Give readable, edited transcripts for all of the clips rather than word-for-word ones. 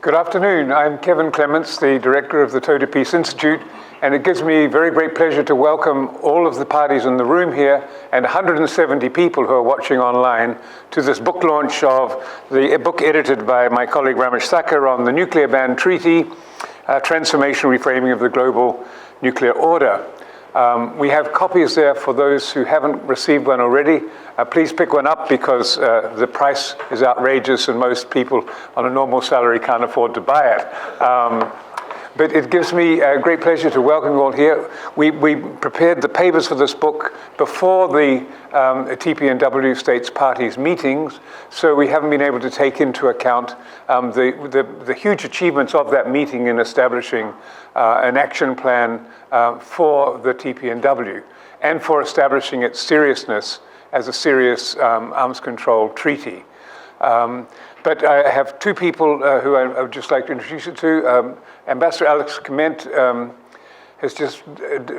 Good afternoon. I'm Kevin Clements, the director of the Toda Peace Institute, and it gives me very great pleasure to welcome all of the parties in the room here and 170 people who are watching online to this book launch of the book edited by my colleague Ramesh Thakur on the Nuclear Ban Treaty, Transformational Reframing of the Global Nuclear Order. We have copies there for those who haven't received one already. Please pick one up because the price is outrageous and most people on a normal salary can't afford to buy it. But it gives me a great pleasure to welcome you all here. We prepared the papers for this book before the TPNW States Parties meetings, so we haven't been able to take into account the huge achievements of that meeting in establishing an action plan for the TPNW and for establishing its seriousness as a serious arms control treaty. But I have two people who I would just like to introduce you to. Ambassador Alexander Kmentt has just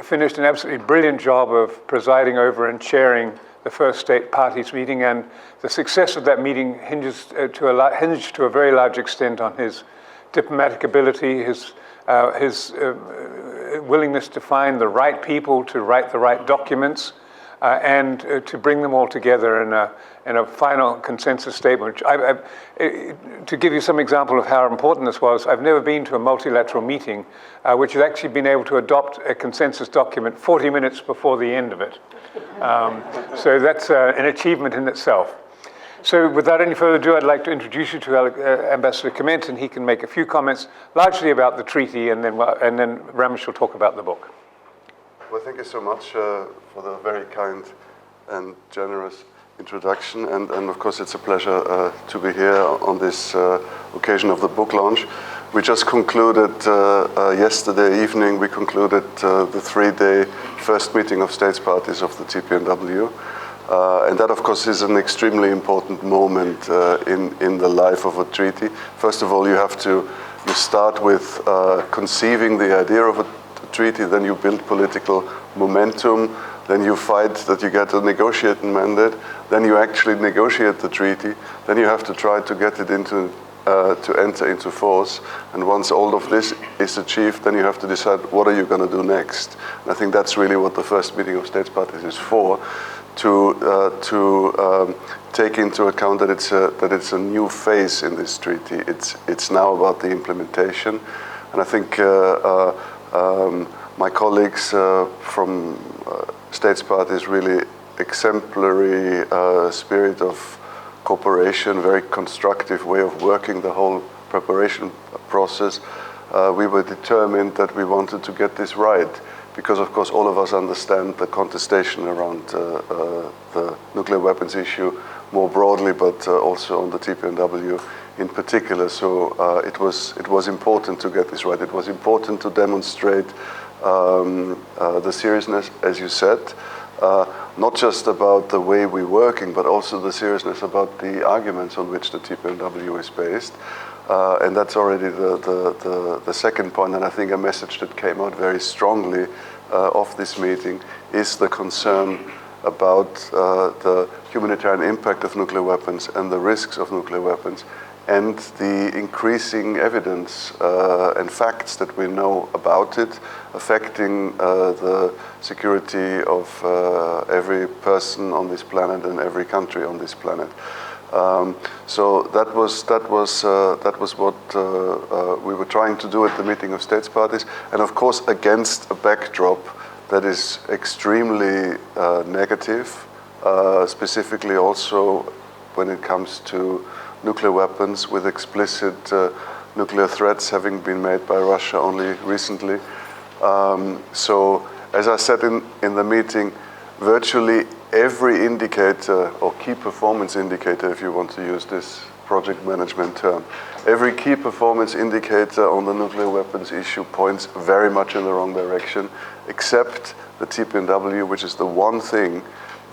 finished an absolutely brilliant job of presiding over and chairing the first state parties meeting, and the success of that meeting hinged to a very large extent on his diplomatic ability, his willingness to find the right people to write the right documents, and to bring them all together in a final consensus statement. To give you some example of how important this was, I've never been to a multilateral meeting which has actually been able to adopt a consensus document 40 minutes before the end of it. So that's an achievement in itself. So without any further ado, I'd like to introduce you to Ambassador Kmentt, and he can make a few comments, largely about the treaty, and then Ramesh will talk about the book. Well, thank you so much for the very kind and generous introduction. And of course, it's a pleasure to be here on this occasion of the book launch. We just concluded yesterday evening, we concluded the three-day first meeting of states parties of the TPNW. And that, of course, is an extremely important moment in the life of a treaty. First of all, you start with conceiving the idea of a treaty, then you build political momentum, then you fight that you get a negotiating mandate, then you actually negotiate the treaty, then you have to try to get it to enter into force. And once all of this is achieved, then you have to decide what are you going to do next. And I think that's really what the first meeting of states parties is for, to take into account that it's a new phase in this treaty. It's now about the implementation, and I think my colleagues from states parties really exemplary spirit of cooperation, very constructive way of working the whole preparation process. We were determined that we wanted to get this right, because of course all of us understand the contestation around the nuclear weapons issue more broadly, but also on the TPNW in particular. So it was important to get this right. It was important to demonstrate the seriousness, as you said, not just about the way we're working, but also the seriousness about the arguments on which the TPNW is based. And that's already the second point, and I think a message that came out very strongly of this meeting is the concern about the humanitarian impact of nuclear weapons and the risks of nuclear weapons, and the increasing evidence and facts that we know about it affecting the security of every person on this planet and every country on this planet. So that was what we were trying to do at the meeting of states parties, and of course against a backdrop that is extremely negative, specifically also when it comes to nuclear weapons, with explicit nuclear threats having been made by Russia only recently. So as I said in the meeting, virtually every indicator or key performance indicator, if you want to use this project management term, every key performance indicator on the nuclear weapons issue points very much in the wrong direction, except the TPNW, which is the one thing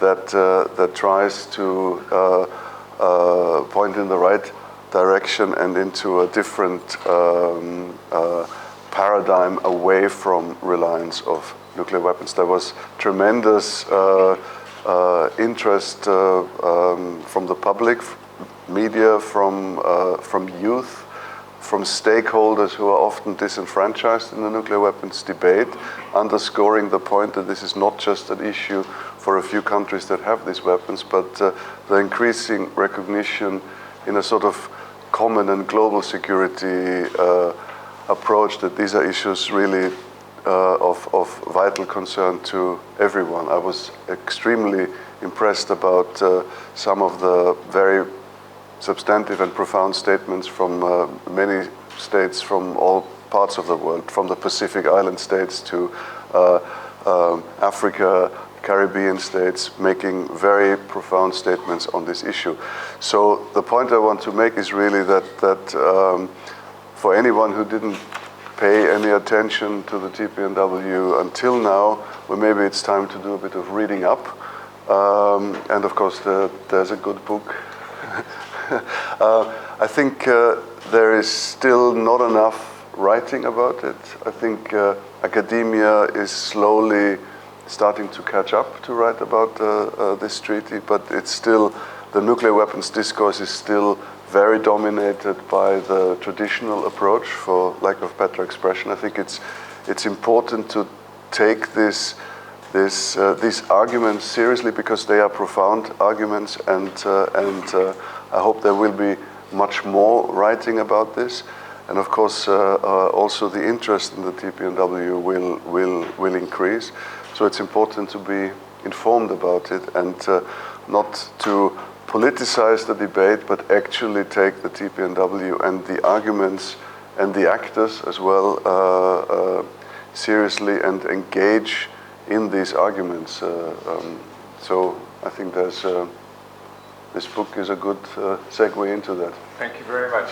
that tries to point in the right direction and into a different paradigm away from reliance of nuclear weapons. There was tremendous interest from the public, media, from youth, from stakeholders who are often disenfranchised in the nuclear weapons debate, underscoring the point that this is not just an issue for a few countries that have these weapons, but the increasing recognition in a sort of common and global security approach that these are issues really of vital concern to everyone. I was extremely impressed about some of the very substantive and profound statements from many states from all parts of the world, from the Pacific Island states to Africa, Caribbean states, making very profound statements on this issue. So the point I want to make is really that for anyone who didn't pay any attention to the TPNW until now, well, maybe it's time to do a bit of reading up. And of course, there's a good book. I think there is still not enough writing about it. I think academia is slowly starting to catch up to write about this treaty, but it's still, the nuclear weapons discourse is still very dominated by the traditional approach, for lack of better expression. I think it's important to take these arguments seriously, because they are profound arguments, and I hope there will be much more writing about this. And of course, also the interest in the TPNW will increase. So it's important to be informed about it and not to politicize the debate, but actually take the TPNW and the arguments and the actors as well seriously and engage in these arguments. So I think there's this book is a good segue into that. Thank you very much.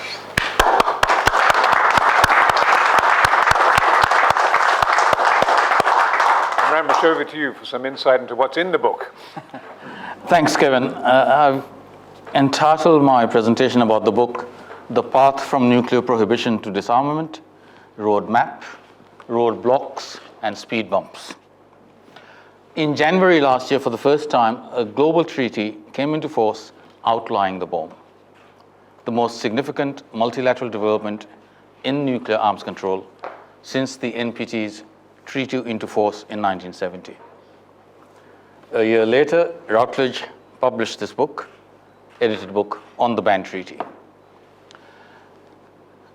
Ramesh, over to you for some insight into what's in the book. Thanks, Kevin. I've entitled my presentation about the book, The Path from Nuclear Prohibition to Disarmament, Roadmap, Roadblocks, and Speed Bumps. In January last year, for the first time, a global treaty came into force outlining the bomb, the most significant multilateral development in nuclear arms control since the NPT's treaty into force in 1970. A year later, Routledge published this book, edited book, on the ban treaty.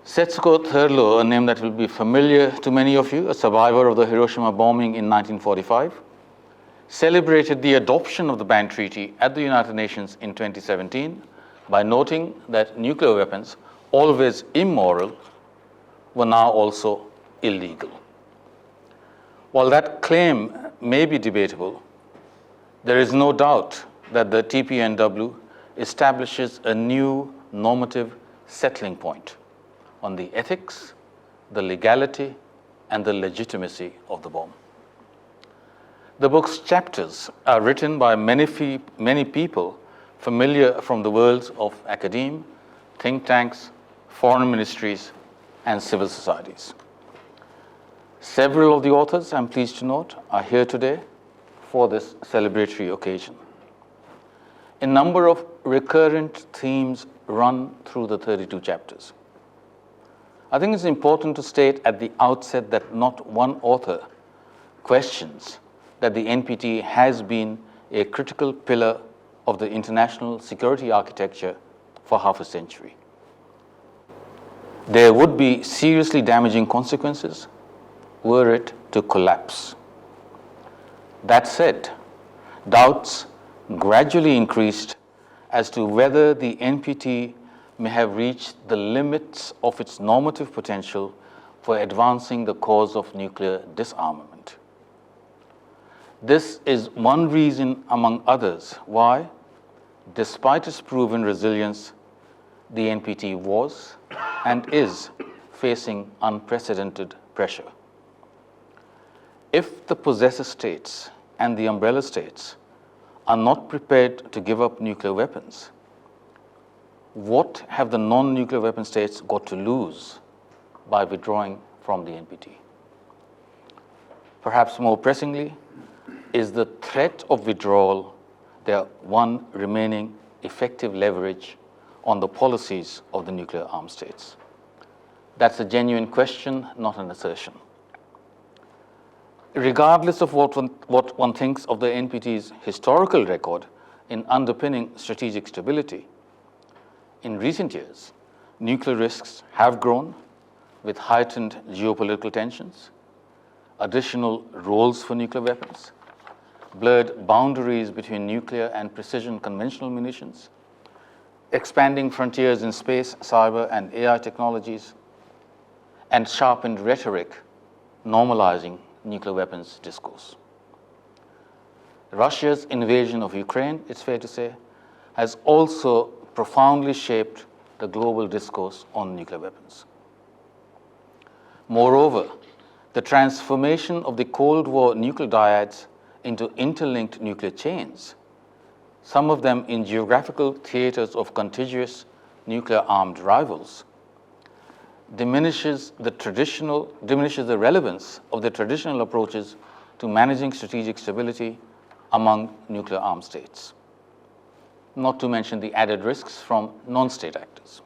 Setsuko Thurlow, a name that will be familiar to many of you, a survivor of the Hiroshima bombing in 1945, celebrated the adoption of the ban treaty at the United Nations in 2017 by noting that nuclear weapons, always immoral, were now also illegal. While that claim may be debatable, there is no doubt that the TPNW establishes a new normative settling point on the ethics, the legality, and the legitimacy of the bomb. The book's chapters are written by many people familiar from the worlds of academia, think tanks, foreign ministries, and civil societies. Several of the authors, I'm pleased to note, are here today for this celebratory occasion. A number of recurrent themes run through the 32 chapters. I think it's important to state at the outset that not one author questions that the NPT has been a critical pillar of the international security architecture for half a century. There would be seriously damaging consequences were it to collapse. That said, doubts gradually increased as to whether the NPT may have reached the limits of its normative potential for advancing the cause of nuclear disarmament. This is one reason, among others, why, despite its proven resilience, the NPT was and is facing unprecedented pressure. If the possessor states and the umbrella states are not prepared to give up nuclear weapons, what have the non-nuclear weapon states got to lose by withdrawing from the NPT? Perhaps more pressingly, is the threat of withdrawal their one remaining effective leverage on the policies of the nuclear armed states? That's a genuine question, not an assertion. Regardless of what one thinks of the NPT's historical record in underpinning strategic stability, in recent years, nuclear risks have grown with heightened geopolitical tensions, additional roles for nuclear weapons, blurred boundaries between nuclear and precision conventional munitions, expanding frontiers in space, cyber, and AI technologies, and sharpened rhetoric normalizing nuclear weapons discourse. Russia's invasion of Ukraine, it's fair to say, has also profoundly shaped the global discourse on nuclear weapons. Moreover, the transformation of the Cold War nuclear dyads into interlinked nuclear chains, some of them in geographical theaters of contiguous nuclear-armed rivals, diminishes the relevance of the traditional approaches to managing strategic stability among nuclear-armed states, not to mention the added risks from non-state actors.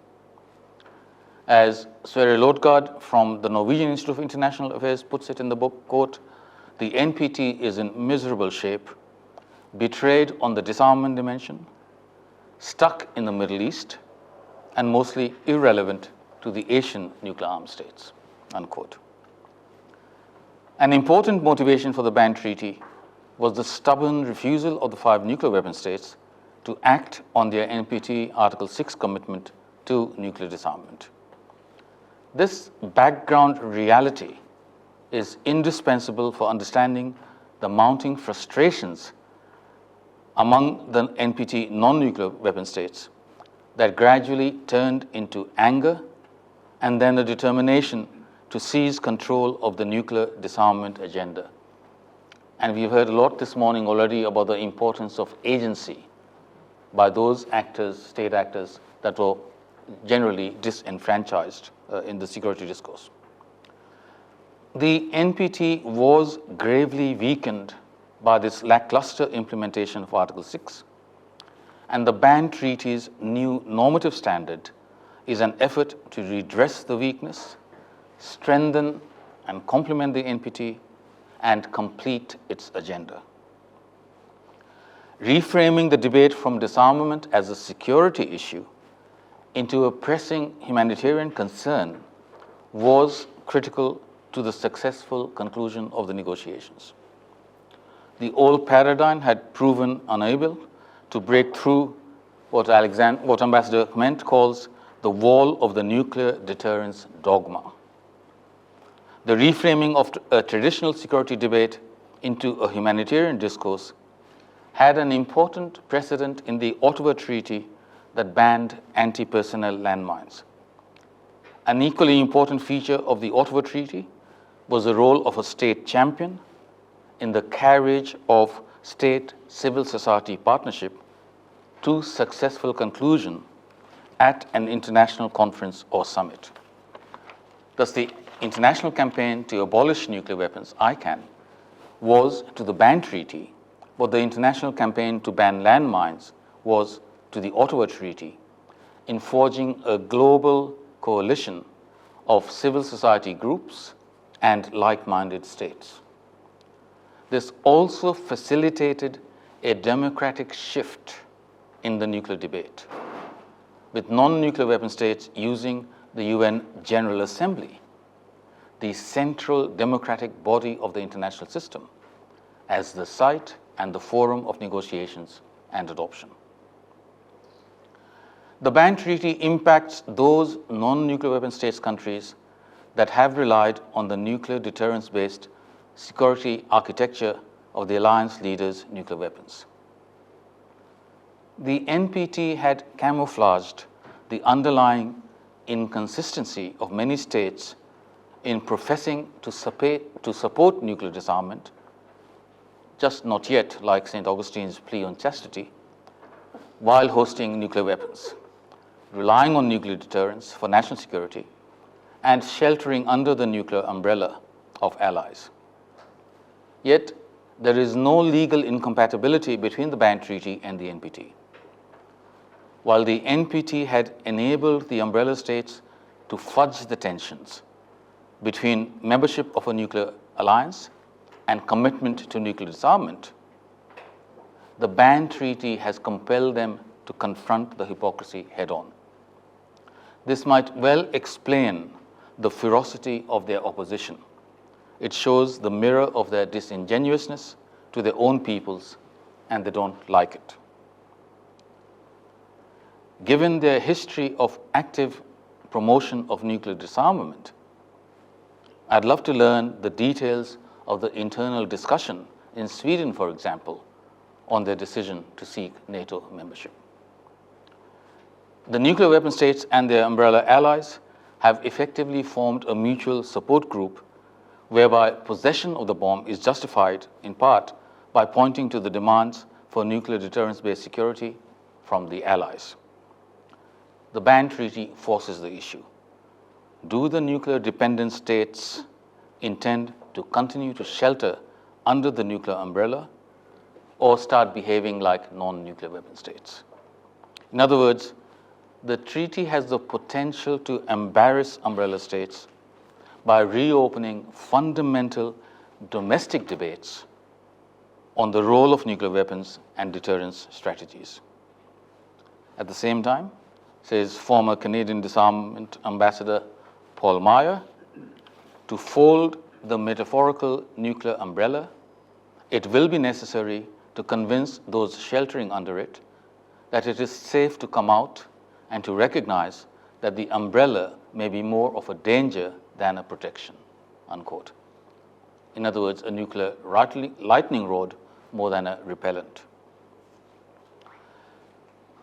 As Sverre Lodgaard from the Norwegian Institute of International Affairs puts it in the book, quote, "The NPT is in miserable shape, betrayed on the disarmament dimension, stuck in the Middle East, and mostly irrelevant to the Asian nuclear-armed states," unquote. An important motivation for the ban treaty was the stubborn refusal of the 5 nuclear weapon states to act on their NPT Article 6 commitment to nuclear disarmament. This background reality is indispensable for understanding the mounting frustrations among the NPT non-nuclear weapon states that gradually turned into anger and then a determination to seize control of the nuclear disarmament agenda. And we've heard a lot this morning already about the importance of agency by those actors, state actors, that were generally disenfranchised in the security discourse. The NPT was gravely weakened by this lackluster implementation of Article 6, and the ban treaty's new normative standard is an effort to redress the weakness, strengthen and complement the NPT, and complete its agenda. Reframing the debate from disarmament as a security issue into a pressing humanitarian concern was critical to the successful conclusion of the negotiations. The old paradigm had proven unable to break through what Ambassador Kmentt calls the wall of the nuclear deterrence dogma. The reframing of a traditional security debate into a humanitarian discourse had an important precedent in the Ottawa Treaty that banned anti-personnel landmines. An equally important feature of the Ottawa Treaty was the role of a state champion in the carriage of state-civil society partnership to successful conclusion at an international conference or summit. Thus, the international campaign to abolish nuclear weapons, ICAN, was to the ban treaty what the international campaign to ban landmines was to the Ottawa Treaty in forging a global coalition of civil society groups and like-minded states. This also facilitated a democratic shift in the nuclear debate, with non-nuclear weapon states using the UN General Assembly, the central democratic body of the international system, as the site and the forum of negotiations and adoption. The ban treaty impacts those non-nuclear weapon states countries that have relied on the nuclear deterrence-based security architecture of the alliance leaders' nuclear weapons. The NPT had camouflaged the underlying inconsistency of many states in professing to support nuclear disarmament, just not yet like St. Augustine's plea on chastity, while hosting nuclear weapons, relying on nuclear deterrence for national security, and sheltering under the nuclear umbrella of allies. Yet, there is no legal incompatibility between the ban treaty and the NPT. While the NPT had enabled the umbrella states to fudge the tensions between membership of a nuclear alliance and commitment to nuclear disarmament, the ban treaty has compelled them to confront the hypocrisy head-on. This might well explain the ferocity of their opposition. It shows the mirror of their disingenuousness to their own peoples, and they don't like it. Given their history of active promotion of nuclear disarmament, I'd love to learn the details of the internal discussion in Sweden, for example, on their decision to seek NATO membership. The nuclear weapon states and their umbrella allies have effectively formed a mutual support group whereby possession of the bomb is justified in part by pointing to the demands for nuclear deterrence-based security from the allies. The ban treaty forces the issue. Do the nuclear-dependent states intend to continue to shelter under the nuclear umbrella or start behaving like non-nuclear weapon states? In other words, the treaty has the potential to embarrass umbrella states by reopening fundamental domestic debates on the role of nuclear weapons and deterrence strategies. At the same time, says former Canadian Disarmament Ambassador Paul Meyer, to fold the metaphorical nuclear umbrella, it will be necessary to convince those sheltering under it that it is safe to come out and to recognize that the umbrella may be more of a danger than a protection, unquote. In other words, a nuclear lightning rod more than a repellent.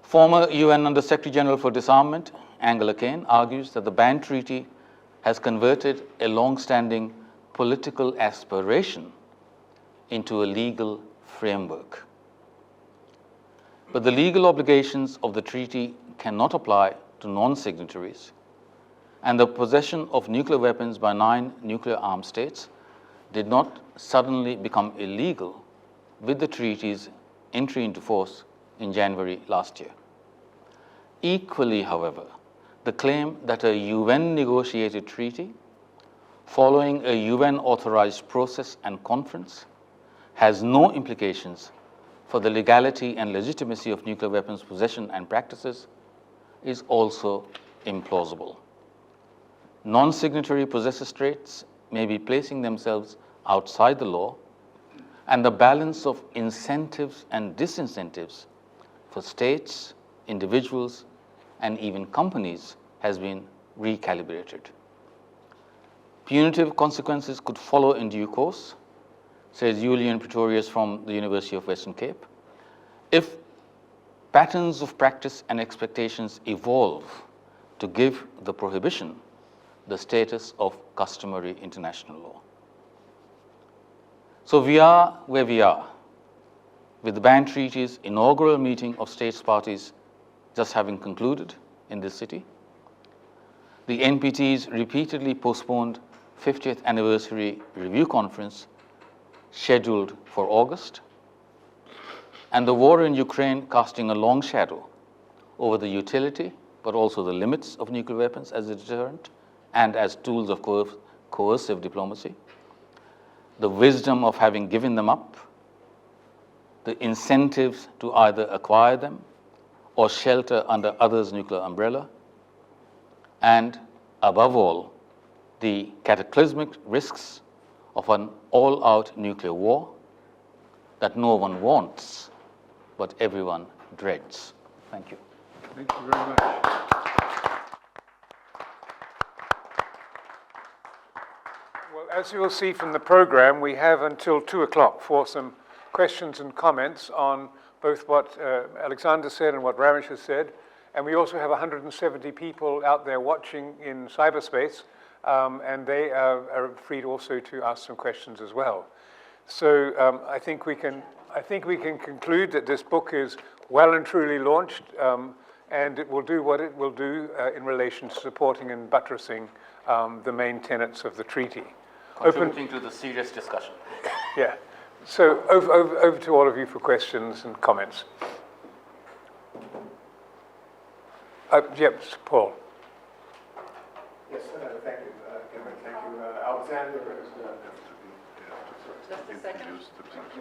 Former UN Under-Secretary General for Disarmament, Angela Kane, argues that the ban treaty has converted a long-standing political aspiration into a legal framework. But the legal obligations of the treaty cannot apply to non-signatories, and the possession of nuclear weapons by 9 nuclear-armed states did not suddenly become illegal with the treaty's entry into force in January last year. Equally, however, the claim that a UN-negotiated treaty, following a UN-authorized process and conference, has no implications for the legality and legitimacy of nuclear weapons possession and practices is also implausible. Non-signatory possessor states may be placing themselves outside the law, and the balance of incentives and disincentives for states, individuals, and even companies has been recalibrated. Punitive consequences could follow in due course, says Julian Pretorius from the University of Western Cape, if patterns of practice and expectations evolve to give the prohibition the status of customary international law. So we are where we are, with the ban treaty's inaugural meeting of states parties just having concluded in this city. The NPT's repeatedly postponed 50th anniversary review conference scheduled for August, and the war in Ukraine casting a long shadow over the utility, but also the limits of nuclear weapons as a deterrent and as tools of coercive diplomacy, the wisdom of having given them up, the incentives to either acquire them or shelter under others' nuclear umbrella, and above all, the cataclysmic risks of an all-out nuclear war that no one wants, but everyone dreads. Thank you. Thank you very much. Well, as you will see from the program, we have until 2 o'clock for some questions and comments on both what Alexander said and what Ramesh has said. And we also have 170 people out there watching in cyberspace, and they are free also to ask some questions as well. So I think we can conclude that this book is well and truly launched, and it will do what it will do in relation to supporting and buttressing the main tenets of the treaty. Contributing to the serious discussion. Yeah. So over to all of you for questions and comments. Yep, Paul.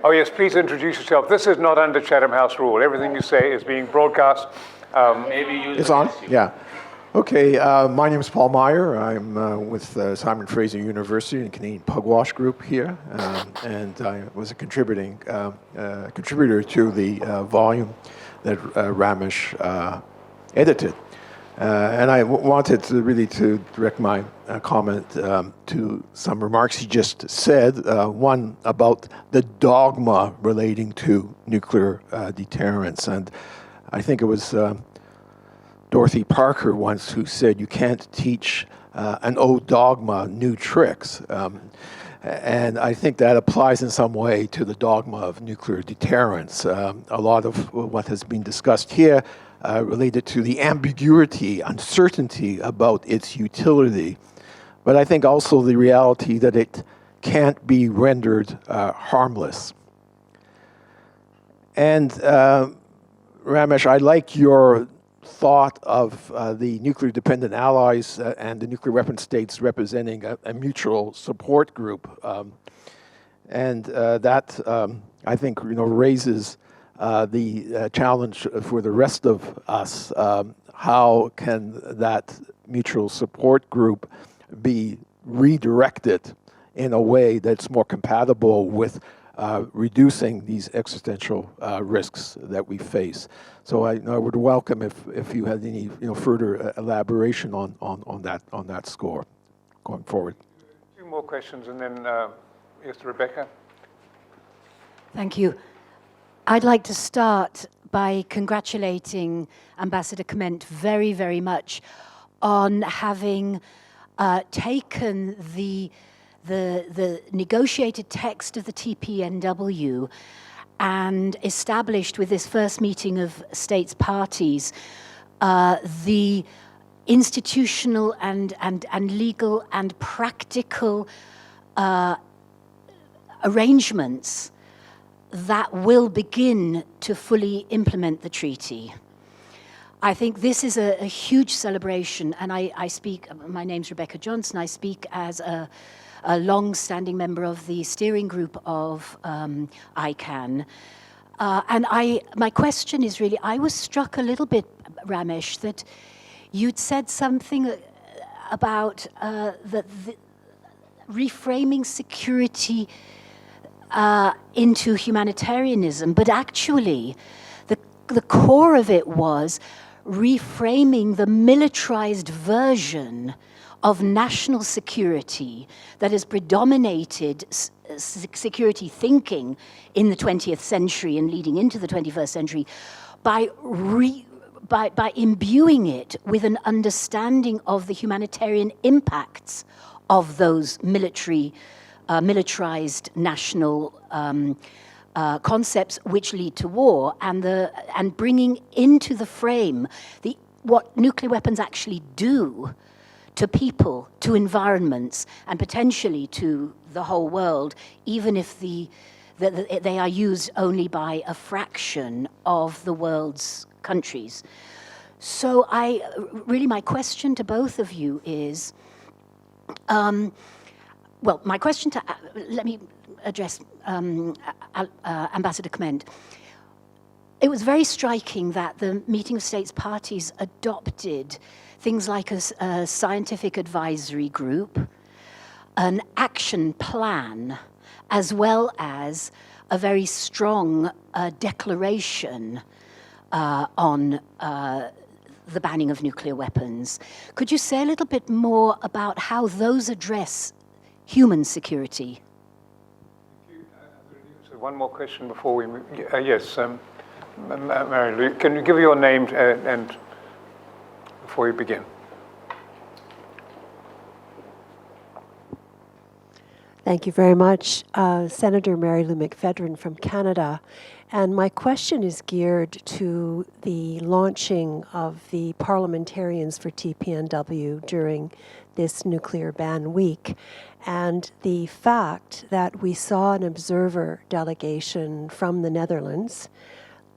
Oh yes, please introduce yourself. This is not under Chatham House rule. Everything you say is being broadcast. Maybe use It's on? Yeah. Okay, my name is Paul Meyer. I'm with Simon Fraser University and Canadian Pugwash Group here, and I was a contributor to the volume that Ramesh edited. And I wanted to really direct my comment to some remarks he just said. One about the dogma relating to nuclear deterrence, and I think it was Dorothy Parker once who said, "You can't teach an old dogma new tricks." And I think that applies in some way to the dogma of nuclear deterrence. A lot of what has been discussed here related to the ambiguity, uncertainty about its utility, but I think also the reality that it can't be rendered harmless. And Ramesh, I like your thought of the nuclear-dependent allies and the nuclear weapon states representing a mutual support group, and that I think raises the challenge for the rest of us. How can that mutual support group be redirected in a way that's more compatible with reducing these existential risks that we face? So I would welcome if you had any further elaboration on that score going forward. Two more questions, and then yes, Rebecca. Thank you. I'd like to start by congratulating Ambassador Kmentt very, very much on having taken the negotiated text of the TPNW and established with this first meeting of states parties the institutional and legal and practical arrangements that will begin to fully implement the treaty. I think this is a huge celebration, and I speak, my name's Rebecca Johnson, I speak as a long-standing member of the steering group of ICANN. And my question is really, I was struck a little bit, Ramesh, that you'd said something about the reframing security into humanitarianism, but actually the core of it was reframing the militarized version of national security that has predominated security thinking in the 20th century and leading into the 21st century by imbuing it with an understanding of the humanitarian impacts of those militarized national concepts which lead to war, and bringing into the frame what nuclear weapons actually do to people, to environments, and potentially to the whole world, even if they are used only by a fraction of the world's countries. So really my question to both of you is, well, my question let me address Ambassador Kmentt. It was very striking that the meeting of states parties adopted things like a scientific advisory group, an action plan, as well as a very strong declaration on the banning of nuclear weapons. Could you say a little bit more about how those address human security? So one more question before we move. Yes, Mary Lou, can you give your name and before you begin? Thank you very much. Senator Mary Lou McPhedran from Canada. And my question is geared to the launching of the parliamentarians for TPNW during this nuclear ban week, and the fact that we saw an observer delegation from the Netherlands.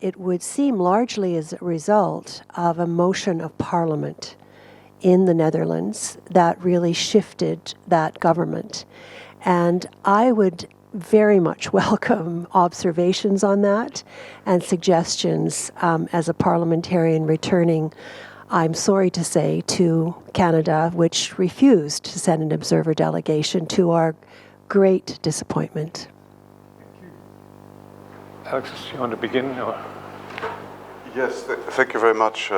It would seem largely as a result of a motion of Parliament in the Netherlands that really shifted that government. And I would very much welcome observations on that and suggestions as a parliamentarian returning, I'm sorry to say, to Canada, which refused to send an observer delegation, to our great disappointment. Alexis, do you want to begin? Or? Yes, thank you very much.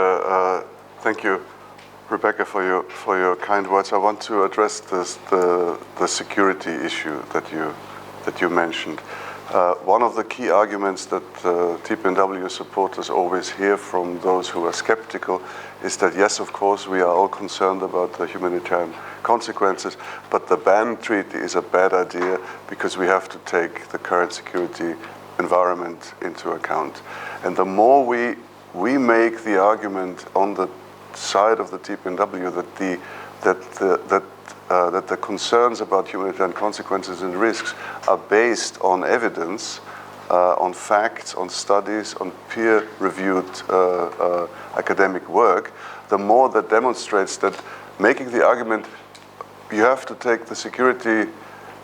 Thank you, Rebecca, for your kind words. I want to address the security issue that you mentioned. One of the key arguments that TPNW supporters always hear from those who are skeptical is that, yes, of course, we are all concerned about the humanitarian consequences, but the ban treaty is a bad idea because we have to take the current security environment into account. And the more we make the argument on the side of the TPNW that the concerns about humanitarian consequences and risks are based on evidence, on facts, on studies, on peer-reviewed academic work, the more that demonstrates that making the argument you have to take the security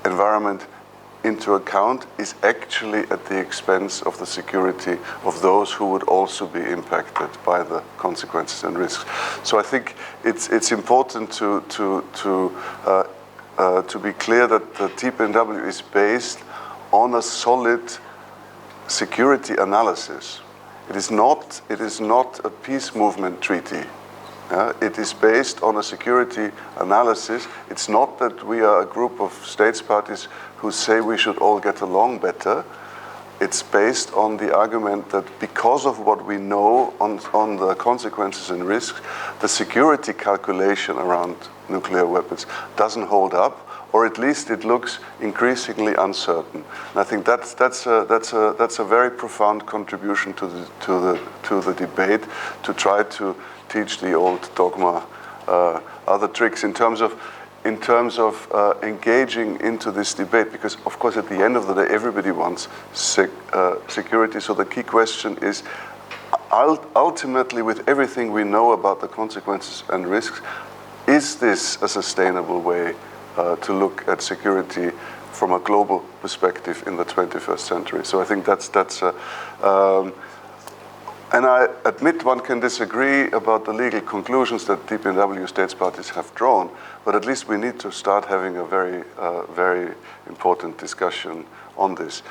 environment into account is actually at the expense of the security of those who would also be impacted by the consequences and risks. So I think it's important to be clear that the TPNW is based on a solid security analysis. It is not a peace movement treaty. It is based on a security analysis. It's not that we are a group of states parties who say we should all get along better. It's based on the argument that because of what we know on the consequences and risks, the security calculation around nuclear weapons doesn't hold up, or at least it looks increasingly uncertain. And I think that's a very profound contribution to the debate, to try to teach the old dogma other tricks in terms of engaging into this debate, because of course at the end of the day everybody wants security. So the key question is, ultimately, with everything we know about the consequences and risks, is this a sustainable way to look at security from a global perspective in the 21st century? So I think that's and I admit one can disagree about the legal conclusions that TPNW states parties have drawn, but at least we need to start having a very important discussion on this,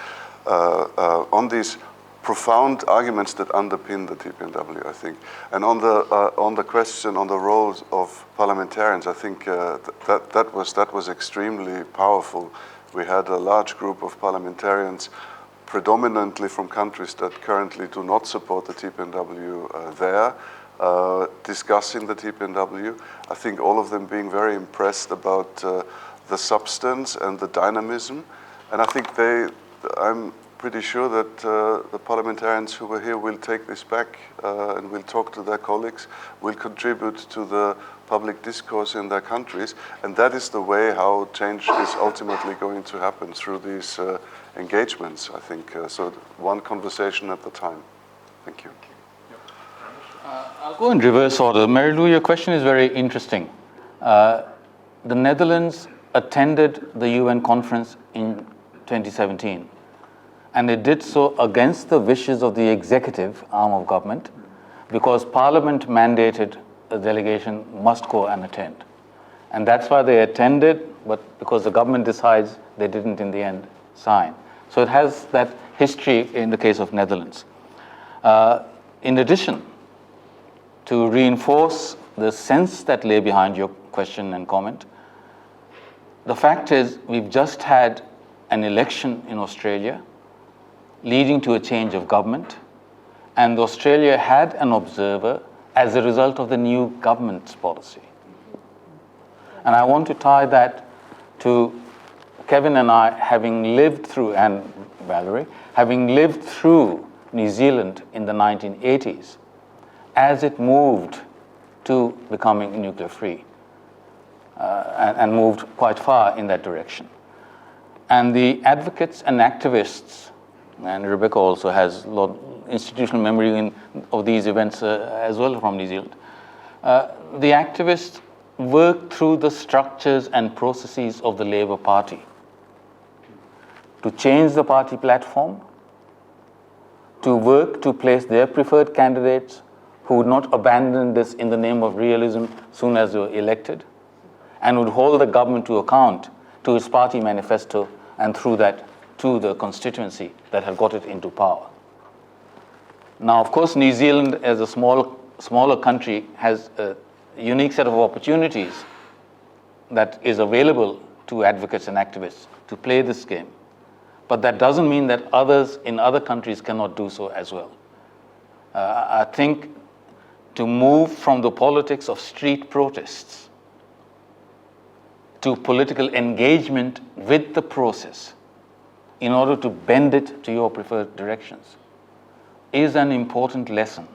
on these profound arguments that underpin the TPNW, I think. And on the question on the roles of parliamentarians, I think that was extremely powerful. We had a large group of parliamentarians, predominantly from countries that currently do not support the TPNW there, discussing the TPNW. I think all of them being very impressed about the substance and the dynamism. And I think I'm pretty sure that the parliamentarians who were here will take this back and will talk to their colleagues, will contribute to the public discourse in their countries. And that is the way how change is ultimately going to happen, through these engagements, I think. So one conversation at a time. Thank you. I'll go in reverse order. Mary Lou, your question is very interesting. The Netherlands attended the UN conference in 2017, and they did so against the wishes of the executive arm of government, because Parliament mandated a delegation must go and attend. And that's why they attended, but because the government decides, they didn't in the end sign. So it has that history in the case of Netherlands. In addition, to reinforce the sense that lay behind your question and comment, the fact is we've just had an election in Australia leading to a change of government, and Australia had an observer as a result of the new government's policy. And I want to tie that to Kevin and I having lived through, and Valerie, having lived through New Zealand in the 1980s as it moved to becoming nuclear free and moved quite far in that direction. And the advocates and activists, and Rebecca also has a lot institutional memory of these events as well from New Zealand, The activists worked through the structures and processes of the Labour Party to change the party platform, to work to place their preferred candidates who would not abandon this in the name of realism soon as they were elected, and would hold the government to account to its party manifesto, and through that to the constituency that had got it into power. Now, of course, New Zealand, as a smaller country, has a unique set of opportunities that is available to advocates and activists to play this game. But that doesn't mean that others in other countries cannot do so as well. I think to move from the politics of street protests to political engagement with the process in order to bend it to your preferred directions is an important lesson.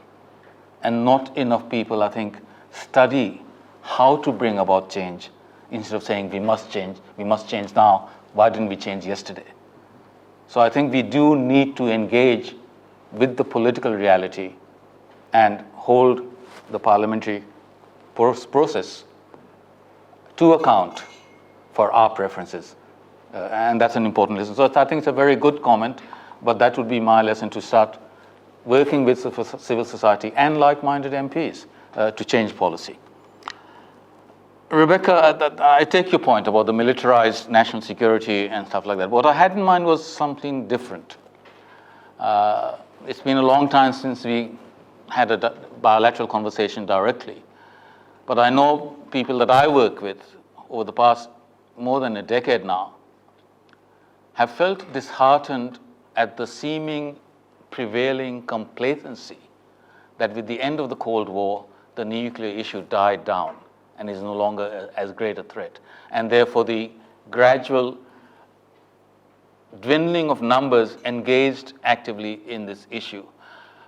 And not enough people, I think, study how to bring about change instead of saying we must change now, why didn't we change yesterday? So I think we do need to engage with the political reality and hold the parliamentary process to account for our preferences. And that's an important lesson. So I think it's a very good comment, but that would be my lesson, to start working with civil society and like-minded MPs to change policy. Rebecca, I take your point about the militarized national security and stuff like that. What I had in mind was something different. It's been a long time since we had a bilateral conversation directly, but I know people that I work with over the past more than a decade now have felt disheartened at the seeming prevailing complacency that with the end of the Cold War, the nuclear issue died down and is no longer as great a threat. And therefore, the gradual dwindling of numbers engaged actively in this issue.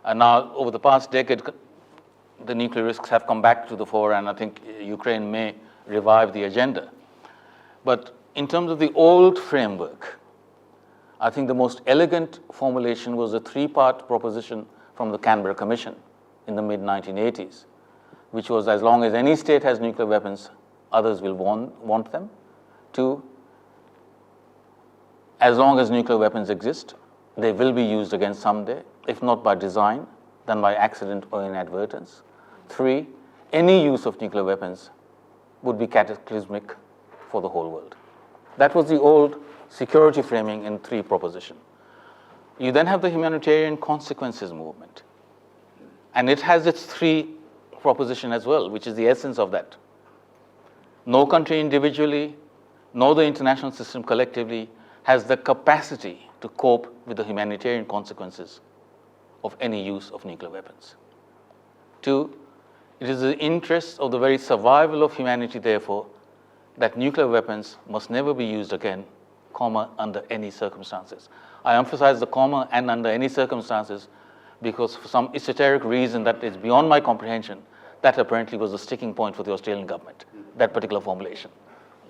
And now, over the past decade, the nuclear risks have come back to the fore, and I think Ukraine may revive the agenda. But in terms of the old framework, I think the most elegant formulation was a three-part proposition from the Canberra Commission in the mid-1980s, which was, as long as any state has nuclear weapons, others will want them. 2, as long as nuclear weapons exist, they will be used again someday, if not by design, then by accident or inadvertence. 3, any use of nuclear weapons would be cataclysmic for the whole world. That was the old security framing in 3 proposition. You then have the humanitarian consequences movement, and it has its 3 proposition as well, which is the essence of that. No country individually, nor the international system collectively has the capacity to cope with the humanitarian consequences of any use of nuclear weapons. 2, it is the interest of the very survival of humanity, therefore, that nuclear weapons must never be used again, comma, under any circumstances. I emphasize the comma and under any circumstances because for some esoteric reason that is beyond my comprehension, that apparently was the sticking point for the Australian government, that particular formulation.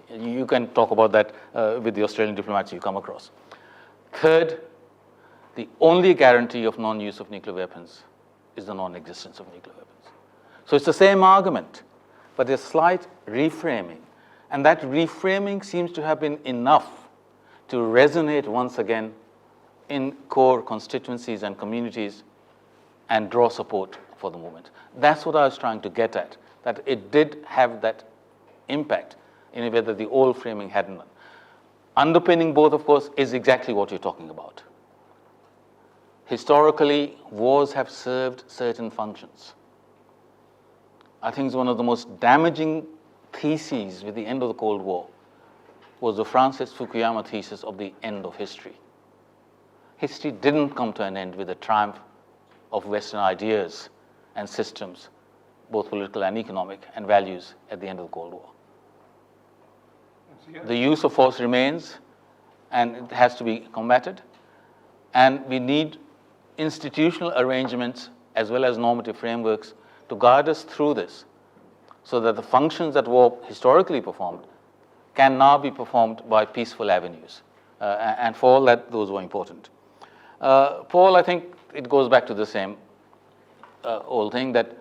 You can talk about that with the Australian diplomats you come across. 3rd, the only guarantee of non-use of nuclear weapons is the non-existence of nuclear weapons. So it's the same argument, but there's slight reframing. And that reframing seems to have been enough to resonate once again in core constituencies and communities and draw support for the movement. That's what I was trying to get at, that it did have that impact in a way that the old framing hadn't. Underpinning both, of course, is exactly what you're talking about. Historically, wars have served certain functions. I think it's one of the most damaging theses with the end of the Cold War was the Francis Fukuyama thesis of the end of history. History didn't come to an end with the triumph of Western ideas and systems, both political and economic, and values at the end of the Cold War. The use of force remains, and it has to be combated, and we need institutional arrangements as well as normative frameworks to guide us through this so that the functions that were historically performed can now be performed by peaceful avenues. And for all that, those were important. Paul, I think it goes back to the same old thing that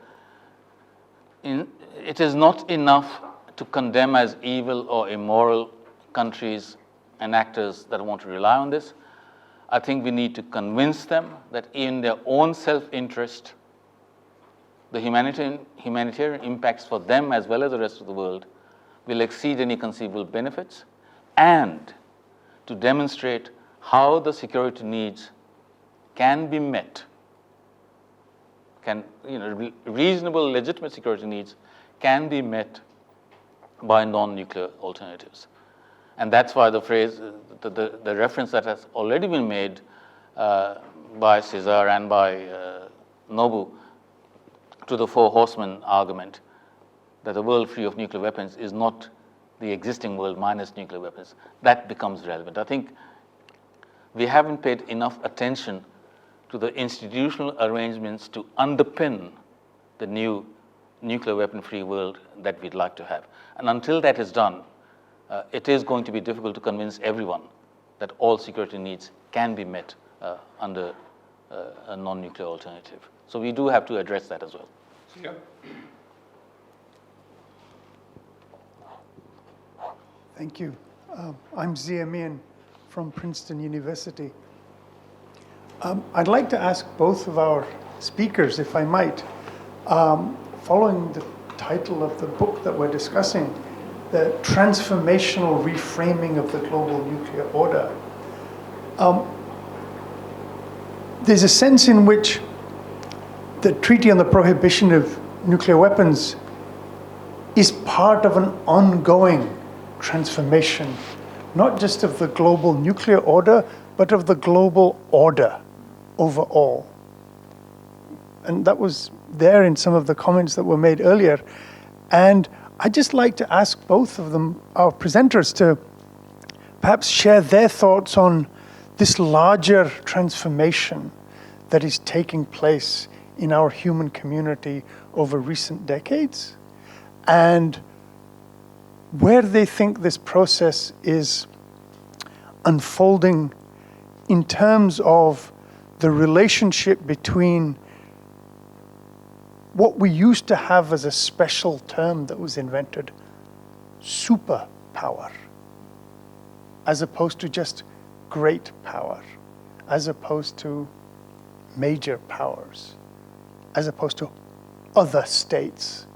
it is not enough to condemn as evil or immoral countries and actors that want to rely on this. I think we need to convince them that in their own self-interest, the humanitarian impacts for them as well as the rest of the world will exceed any conceivable benefits, and to demonstrate how the security needs can be met, reasonable, legitimate security needs can be met by non-nuclear alternatives. And that's why the phrase, the reference that has already been made by Cesar and by Nobu to the Four Horsemen argument, that a world free of nuclear weapons is not the existing world minus nuclear weapons, that becomes relevant. I think we haven't paid enough attention to the institutional arrangements to underpin the new nuclear weapon-free world that we'd like to have. And until that is done, it is going to be difficult to convince everyone that all security needs can be met under a non-nuclear alternative. So we do have to address that as well. Yeah. Thank you. I'm Zia Mian from Princeton University. I'd like to ask both of our speakers, if I might, following the title of the book that we're discussing, the Transformational Reframing of the Global Nuclear Order. There's a sense in which the Treaty on the Prohibition of Nuclear Weapons is part of an ongoing transformation, not just of the global nuclear order, but of the global order overall. And that was there in some of the comments that were made earlier. And I'd just like to ask both of them, our presenters, to perhaps share their thoughts on this larger transformation that is taking place in our human community over recent decades, and where they think this process is unfolding in terms of the relationship between what we used to have as a special term that was invented, superpower, as opposed to just great power, as opposed to major powers, as opposed to other states,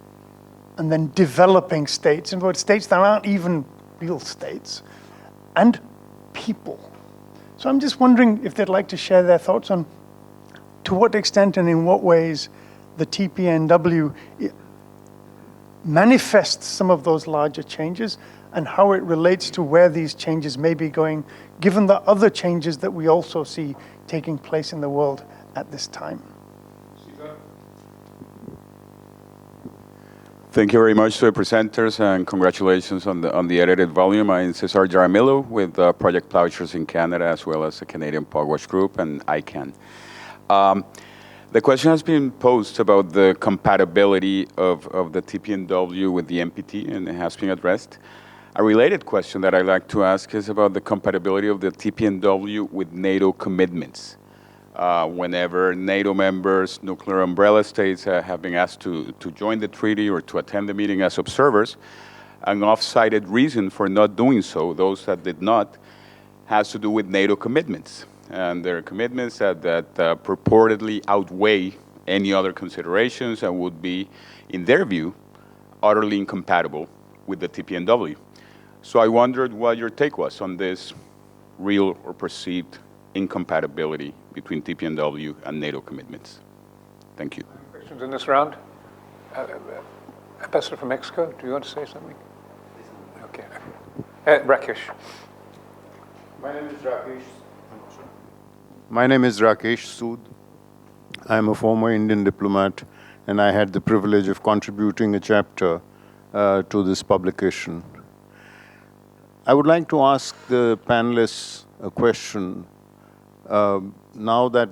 and then developing states, and states that aren't even real states, and people. So I'm just wondering if they'd like to share their thoughts on to what extent and in what ways the TPNW manifests some of those larger changes, and how it relates to where these changes may be going, given the other changes that we also see taking place in the world at this time. Thank you very much to the presenters, and congratulations on the edited volume. I'm Cesar Jaramillo with Project Plowshares in Canada, as well as the Canadian Pugwash Group and ICANN. The question has been posed about the compatibility of the TPNW with the NPT, and it has been addressed. A related question that I'd like to ask is about the compatibility of the TPNW with NATO commitments. Whenever NATO members, nuclear umbrella states have been asked to join the treaty or to attend the meeting as observers, an off-cited reason for not doing so, those that did not, has to do with NATO commitments. And there are commitments that purportedly outweigh any other considerations and would be, in their view, utterly incompatible with the TPNW. So I wondered what your take was on this real or perceived incompatibility between TPNW and NATO commitments. Thank you. Questions in this round? Ambassador from Mexico, do you want to say something? Okay. Rakesh. My name is Rakesh Sood. I'm a former Indian diplomat, and I had the privilege of contributing a chapter to this publication. I would like to ask the panelists a question. Now that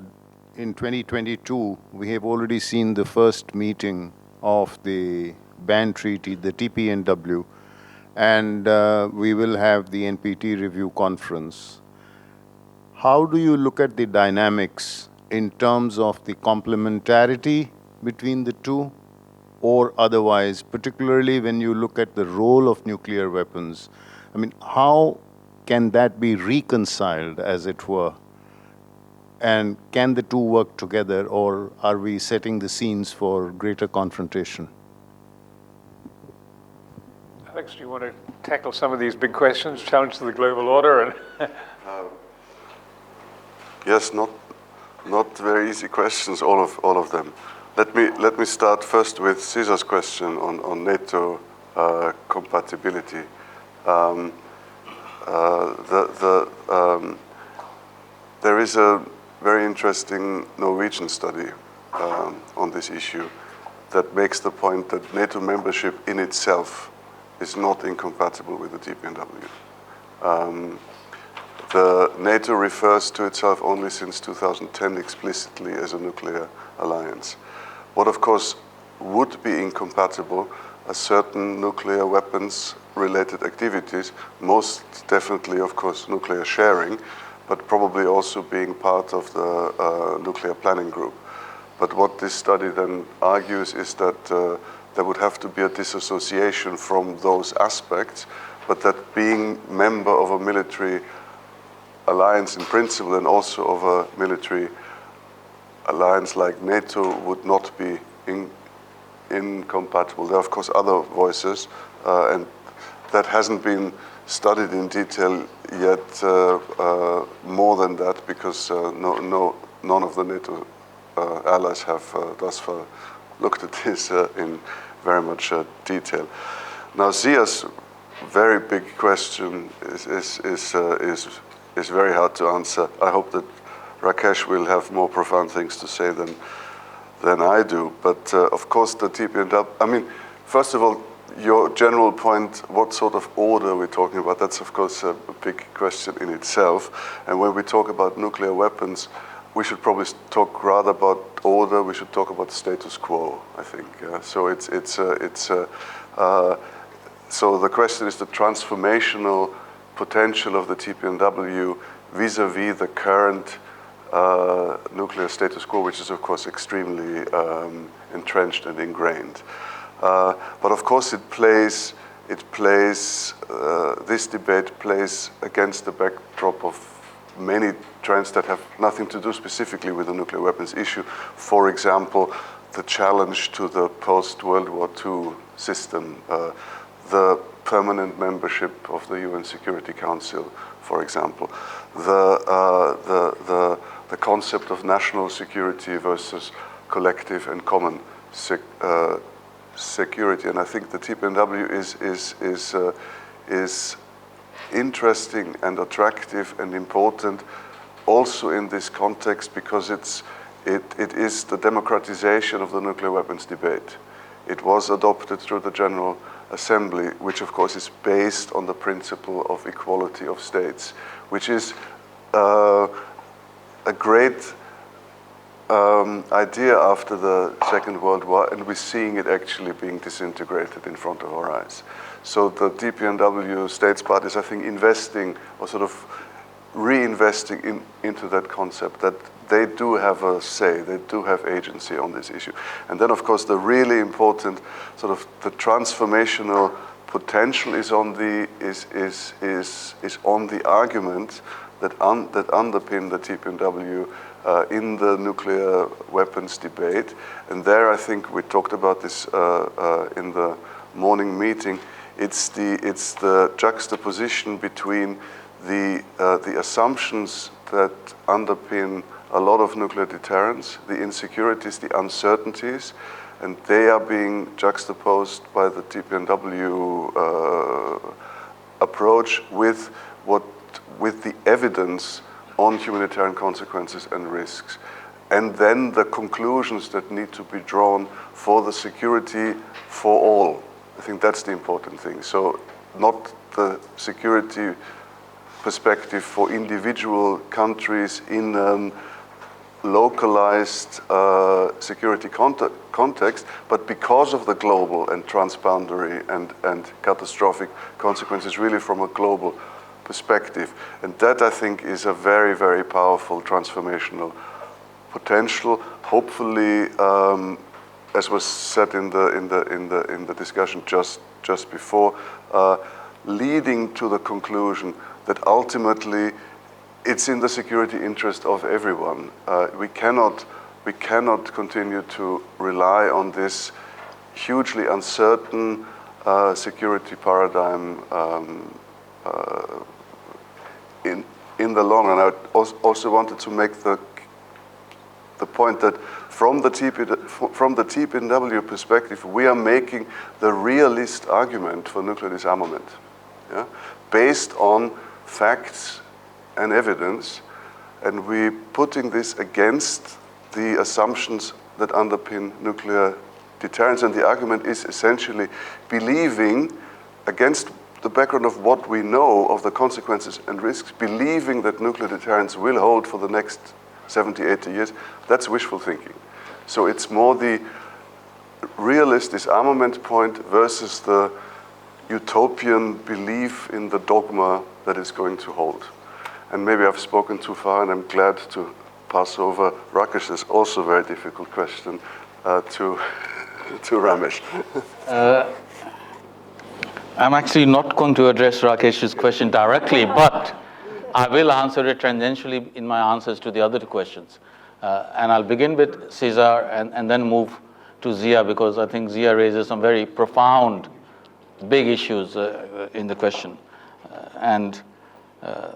in 2022, we have already seen the first meeting of the ban treaty, the TPNW, and we will have the NPT review conference. How do you look at the dynamics in terms of the complementarity between the two, or otherwise, particularly when you look at the role of nuclear weapons? I mean, how can that be reconciled, as it were? And can the two work together, or are we setting the scenes for greater confrontation? Alex, do you want to tackle some of these big questions, challenge to the global order? And Yes, not very easy questions, all of them. Let me start first with Cesar's question on NATO compatibility. There is a very interesting Norwegian study on this issue that makes the point that NATO membership in itself is not incompatible with the TPNW. The NATO refers to itself only since 2010 explicitly as a nuclear alliance. What of course would be incompatible are certain nuclear weapons related activities, most definitely of course nuclear sharing, but probably also being part of the nuclear planning group. But what this study then argues is that there would have to be a disassociation from those aspects, but that being member of a military alliance in principle and also of a military alliance like NATO would not be incompatible. There are of course other voices, and that hasn't been studied in detail yet more than that, because none of the NATO allies have thus far looked at this in very much detail. Now, Zia's very big question is very hard to answer. I hope that Rakesh will have more profound things to say than I do. But of course, the TPNW, I mean, first of all, your general point, what sort of order we're talking about, that's of course a big question in itself. And when we talk about nuclear weapons, we should probably talk rather about order. We should talk about status quo, I think. So the question is the transformational potential of the TPNW vis-a-vis the current nuclear status quo, which is of course extremely entrenched and ingrained. But of course this debate plays against the backdrop of many trends that have nothing to do specifically with the nuclear weapons issue. For example, the challenge to the post-World War II system, the permanent membership of the UN Security Council, for example, the concept of national security versus collective and common security. And I think the TPNW is interesting and attractive and important also in this context, because it is the democratization of the nuclear weapons debate. It was adopted through the General Assembly, which of course is based on the principle of equality of states, which is a great idea after the Second World War, and we're seeing it actually being disintegrated in front of our eyes. So the TPNW states parties, I think, investing or sort of reinvesting into that concept, that they do have a say, they do have agency on this issue. And then of course the really important sort of the transformational potential is on the argument that underpin the TPNW in the nuclear weapons debate. And there I think we talked about this in the morning meeting. It's the juxtaposition between the assumptions that underpin a lot of nuclear deterrence, the insecurities, the uncertainties, and they are being juxtaposed by the TPNW approach with the evidence on humanitarian consequences and risks. And then the conclusions that need to be drawn for the security for all. I think that's the important thing. So not the security perspective for individual countries in a localized security context, but because of the global and transboundary and catastrophic consequences, really from a global perspective. And that, I think, is a very, very powerful transformational potential, hopefully as was said in the discussion just before, leading to the conclusion that ultimately it's in the security interest of everyone. We cannot continue to rely on this hugely uncertain security paradigm in the long run. I also wanted to make the point that from the TPNW perspective, we are making the realist argument for nuclear disarmament, yeah? Based on facts and evidence, and we're putting this against the assumptions that underpin nuclear deterrence. And the argument is essentially believing, against the background of what we know of the consequences and risks, believing that nuclear deterrence will hold for the next 70, 80 years. That's wishful thinking. So it's more the realist disarmament point versus the utopian belief in the dogma that is going to hold. And maybe I've spoken too far, and I'm glad to pass over Rakesh's also very difficult question to Ramesh. I'm actually not going to address Rakesh's question directly, but I will answer it tangentially in my answers to the other two questions. And I'll begin with Cesar and then move to Zia, because I think Zia raises some very profound, big issues in the question.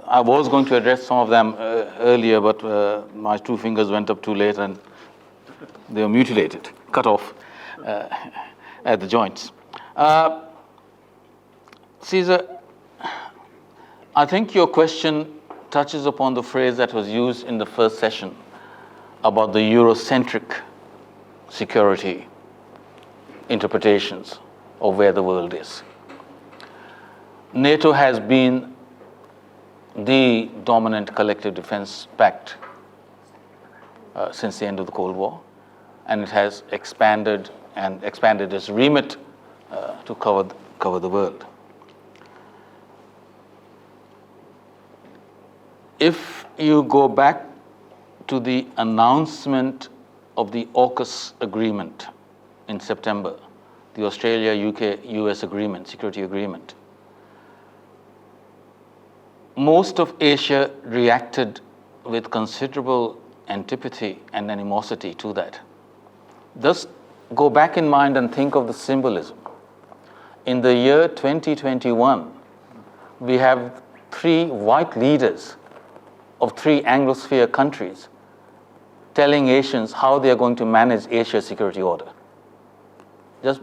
I was going to address some of them earlier, but my two fingers went up too late and they were mutilated, cut off at the joints. Cesar, I think your question touches upon the phrase that was used in the first session about the Eurocentric security interpretations of where the world is. NATO has been the dominant collective defense pact since the end of the Cold War, and it has expanded its remit to cover the world. If you go back to the announcement of the AUKUS agreement in September, the Australia-UK-US agreement, security agreement, most of Asia reacted with considerable antipathy and animosity to that. Just go back in mind and think of the symbolism. In the year 2021, we have 3 white leaders of 3 Anglosphere countries telling Asians how they are going to manage Asia's security order. Just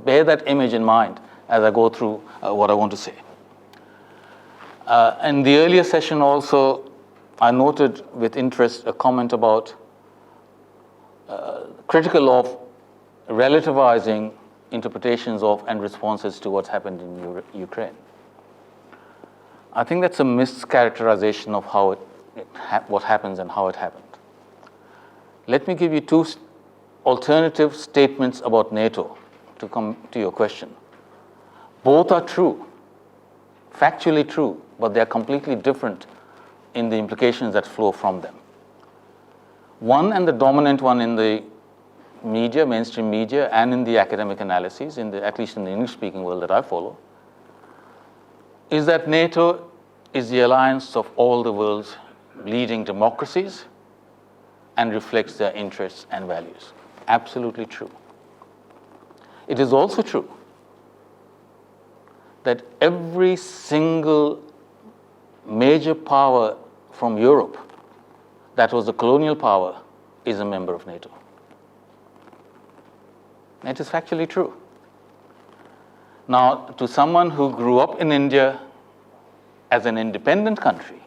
bear that image in mind as I go through what I want to say. In the earlier session also, I noted with interest a comment about critical of relativizing interpretations of and responses to what's happened in Ukraine. I think that's a mischaracterization of how what happens and how it happened. Let me give you 2 alternative statements about NATO to come to your question. Both are true, factually true, but they're completely different in the implications that flow from them. One, and the dominant one in the media, mainstream media, and in the academic analyses, at least in the English-speaking world that I follow, is that NATO is the alliance of all the world's leading democracies and reflects their interests and values. Absolutely true. It is also true that every single major power from Europe that was a colonial power is a member of NATO. It is factually true. Now, to someone who grew up in India as an independent country,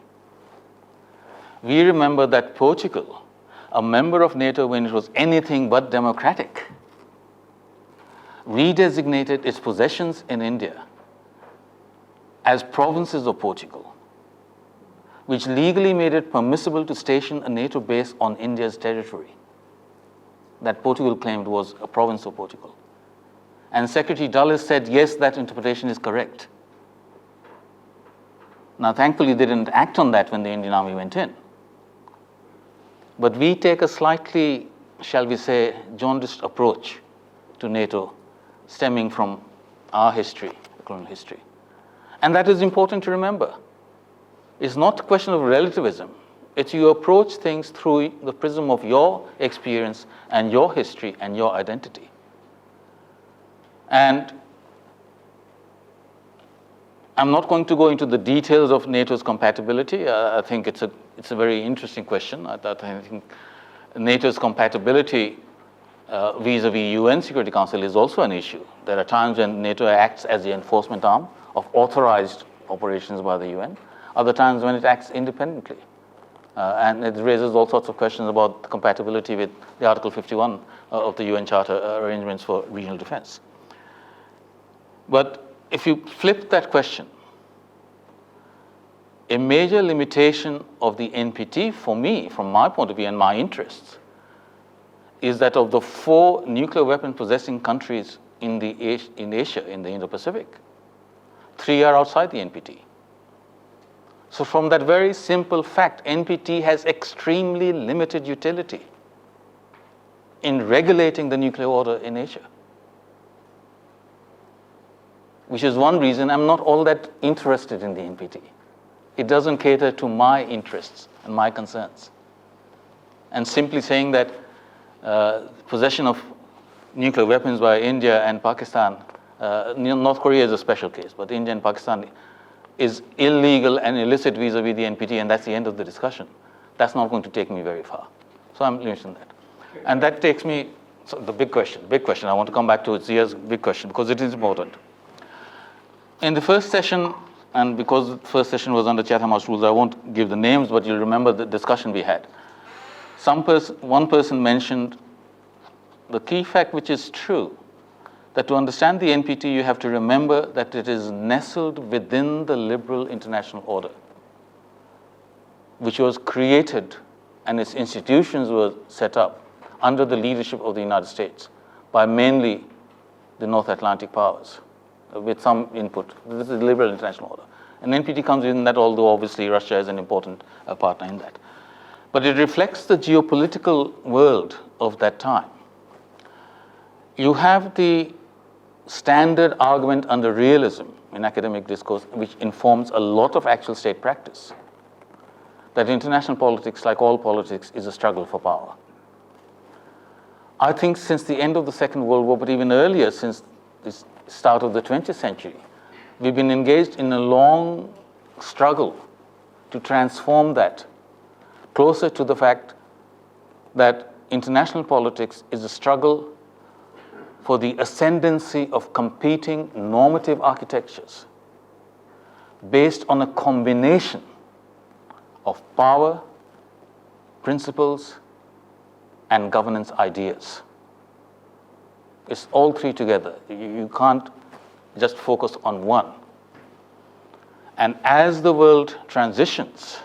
we remember that Portugal, a member of NATO when it was anything but democratic, redesignated its possessions in India as provinces of Portugal, which legally made it permissible to station a NATO base on India's territory that Portugal claimed was a province of Portugal. And Secretary Dulles said, yes, that interpretation is correct. Now, thankfully, they didn't act on that when the Indian Army went in. But we take a slightly shall we say, jaundiced approach to NATO stemming from our history, colonial history. And that is important to remember. It's not a question of relativism. It's you approach things through the prism of your experience and your history and your identity. And I'm not going to go into the details of NATO's compatibility. I think it's a very interesting question. I think NATO's compatibility vis-a-vis UN Security Council is also an issue. There are times when NATO acts as the enforcement arm of authorized operations by the UN, other times when it acts independently. And it raises all sorts of questions about the compatibility with the Article 51 of the UN Charter arrangements for regional defense. But if you flip that question, a major limitation of the NPT for me, from my point of view and my interests, is that of the 4 nuclear weapon possessing countries in Asia, in the Indo-Pacific, 3 are outside the NPT. So from that very simple fact, NPT has extremely limited utility in regulating the nuclear order in Asia, which is one reason I'm not all that interested in the NPT. It doesn't cater to my interests and my concerns. And simply saying that possession of nuclear weapons by India and Pakistan, North Korea is a special case, but India and Pakistan is illegal and illicit vis-a-vis the NPT, and that's the end of the discussion. That's not going to take me very far. So I'm limiting that. And that takes me, so the big question, I want to come back to Zia's big question, because it is important. In the first session, and because the first session was under Chatham House rules, I won't give the names, but you'll remember the discussion we had. One person mentioned the key fact, which is true, that to understand the NPT, you have to remember that it is nestled within the liberal international order, which was created and its institutions were set up under the leadership of the United States by mainly the North Atlantic powers, with some input. This is the liberal international order. And NPT comes in that, although obviously Russia is an important partner in that. But it reflects the geopolitical world of that time. You have the standard argument under realism in academic discourse, which informs a lot of actual state practice, that international politics, like all politics, is a struggle for power. I think since the end of the Second World War, but even earlier, since the start of the 20th century, we've been engaged in a long struggle to transform that closer to the fact that international politics is a struggle for the ascendancy of competing normative architectures based on a combination of power, principles, and governance ideas. It's all 3 together. You can't just focus on one. And as the world transitions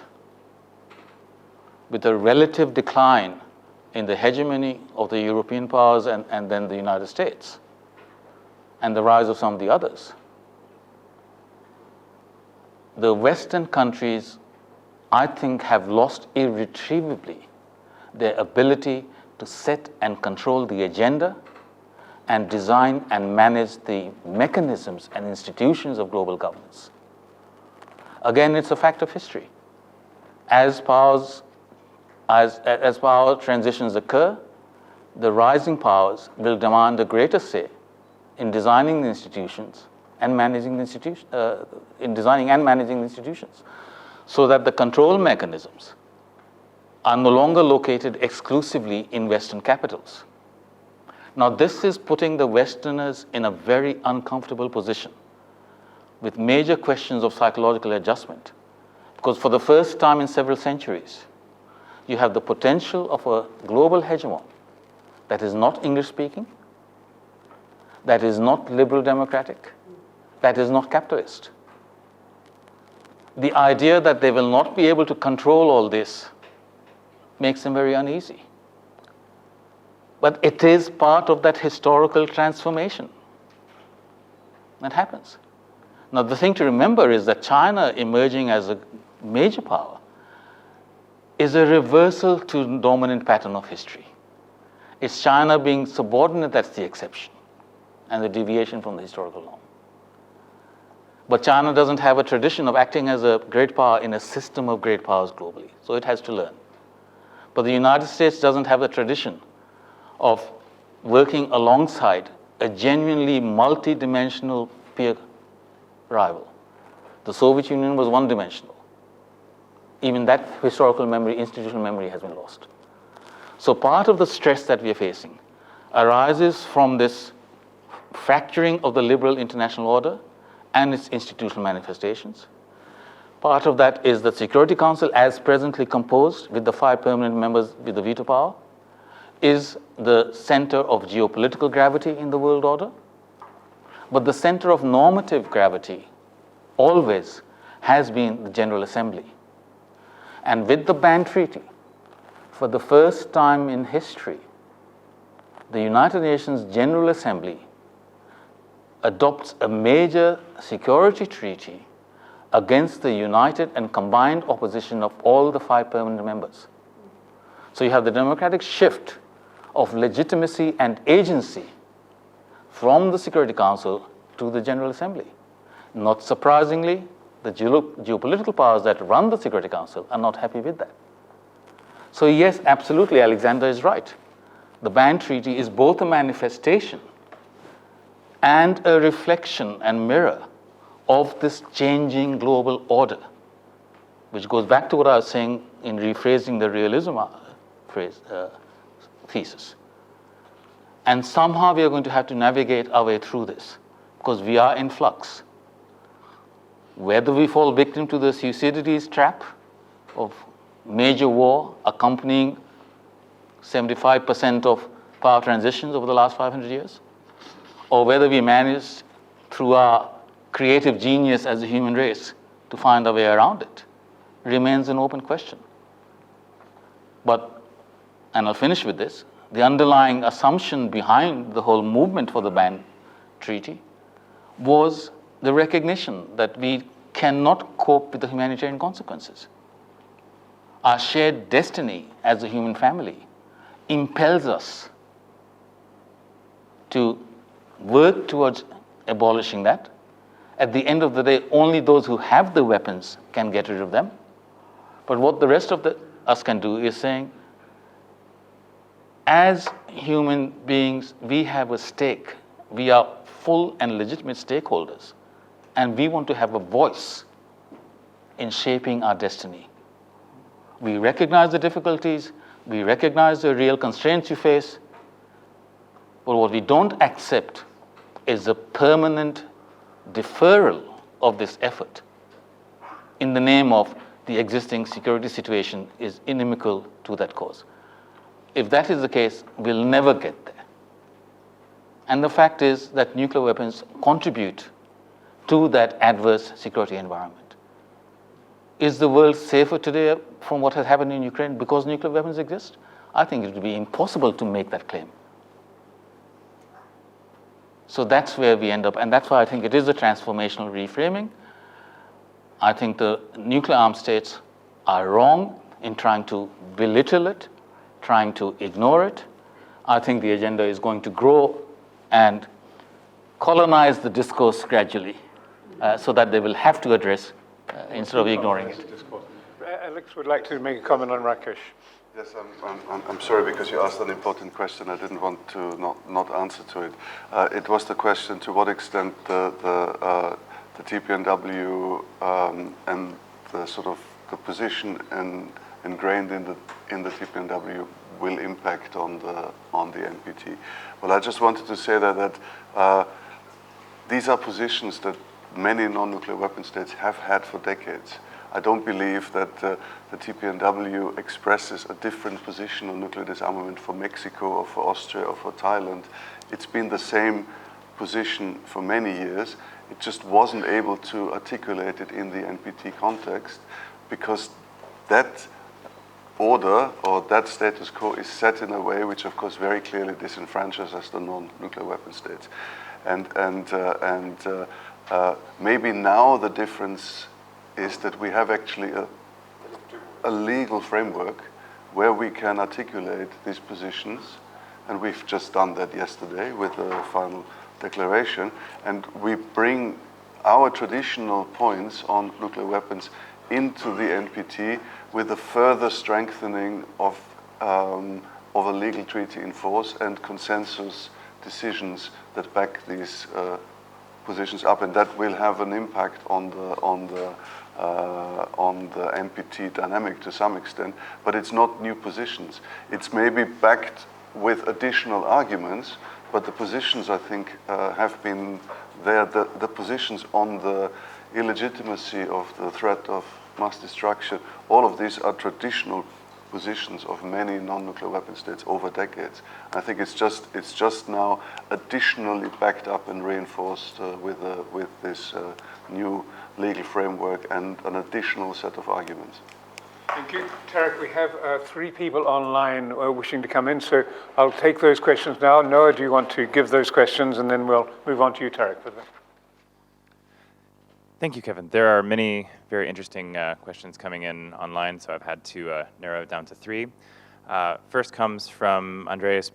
with a relative decline in the hegemony of the European powers and then the United States, and the rise of some of the others, the Western countries, I think, have lost irretrievably their ability to set and control the agenda and design and manage the mechanisms and institutions of global governance. Again, it's a fact of history. As power transitions occur, the rising powers will demand a greater say in designing the institutions and managing the institutions, so that the control mechanisms are no longer located exclusively in Western capitals. Now, this is putting the Westerners in a very uncomfortable position with major questions of psychological adjustment, because for the first time in several centuries, you have the potential of a global hegemon that is not English-speaking, that is not liberal democratic, that is not capitalist. The idea that they will not be able to control all this makes them very uneasy. But it is part of that historical transformation that happens. Now, the thing to remember is that China emerging as a major power is a reversal to the dominant pattern of history. It's China being subordinate that's the exception and the deviation from the historical norm. But China doesn't have a tradition of acting as a great power in a system of great powers globally, so it has to learn. But the United States doesn't have the tradition of working alongside a genuinely multi-dimensional peer rival. The Soviet Union was one-dimensional. Even that historical memory, institutional memory has been lost. So part of the stress that we are facing arises from this fracturing of the liberal international order and its institutional manifestations. Part of that is the Security Council, as presently composed with the 5 permanent members with the veto power, is the center of geopolitical gravity in the world order. But the center of normative gravity always has been the General Assembly. And with the Ban Treaty, for the first time in history, the United Nations General Assembly adopts a major security treaty against the united and combined opposition of all the 5 permanent members. So you have the democratic shift of legitimacy and agency from the Security Council to the General Assembly. Not surprisingly, the geopolitical powers that run the Security Council are not happy with that. So yes, absolutely, Alexander is right. The Ban Treaty is both a manifestation and a reflection and mirror of this changing global order, which goes back to what I was saying in rephrasing the realism thesis. And somehow we are going to have to navigate our way through this, because we are in flux. Whether we fall victim to the Thucydides trap of major war accompanying 75% of power transitions over the last 500 years, or whether we manage through our creative genius as a human race to find a way around it, remains an open question. But, and I'll finish with this, the underlying assumption behind the whole movement for the Ban Treaty was the recognition that we cannot cope with the humanitarian consequences. Our shared destiny as a human family impels us to work towards abolishing that. At the end of the day, only those who have the weapons can get rid of them. But what the rest of us can do is saying, as human beings, we have a stake. We are full and legitimate stakeholders, and we want to have a voice in shaping our destiny. We recognize the difficulties, we recognize the real constraints you face, but what we don't accept is a permanent deferral of this effort in the name of the existing security situation is inimical to that cause. If that is the case, we'll never get there. And the fact is that nuclear weapons contribute to that adverse security environment. Is the world safer today from what has happened in Ukraine because nuclear weapons exist? I think it would be impossible to make that claim. So that's where we end up, and that's why I think it is a transformational reframing. I think the nuclear armed states are wrong in trying to belittle it, trying to ignore it. I think the agenda is going to grow and colonize the discourse gradually so that they will have to address instead of ignoring it. Alex would like to make a comment on Rakesh. Yes, I'm sorry because you asked an important question. I didn't want to not answer to it. It was the question to what extent the TPNW and the sort of the position ingrained in the TPNW will impact on the NPT. Well, I just wanted to say that these are positions that many non-nuclear weapon states have had for decades. I don't believe that the TPNW expresses a different position on nuclear disarmament for Mexico or for Austria or for Thailand. It's been the same position for many years. It just wasn't able to articulate it in the NPT context because that order or that status quo is set in a way which of course very clearly disenfranchises the non-nuclear weapon states. And maybe now the difference is that we have actually a legal framework where we can articulate these positions and we've just done that yesterday with the final declaration, and we bring our traditional points on nuclear weapons into the NPT with a further strengthening of a legal treaty in force and consensus decisions that back these positions up, and that will have an impact on the NPT dynamic to some extent. But it's not new positions. It's maybe backed with additional arguments, but the positions, I think, have been there. The positions on the illegitimacy of the threat of mass destruction, all of these are traditional positions of many non-nuclear weapon states over decades. I think it's just now additionally backed up and reinforced with this new legal framework and an additional set of arguments. Thank you. Tarek, we have 3 people online wishing to come in, so I'll take those questions now. Noah, do you want to give those questions, and then we'll move on to you, Tarek, for them. Thank you, Kevin. There are many very interesting questions coming in online, so I've had to narrow it down to 3. First comes from Andreas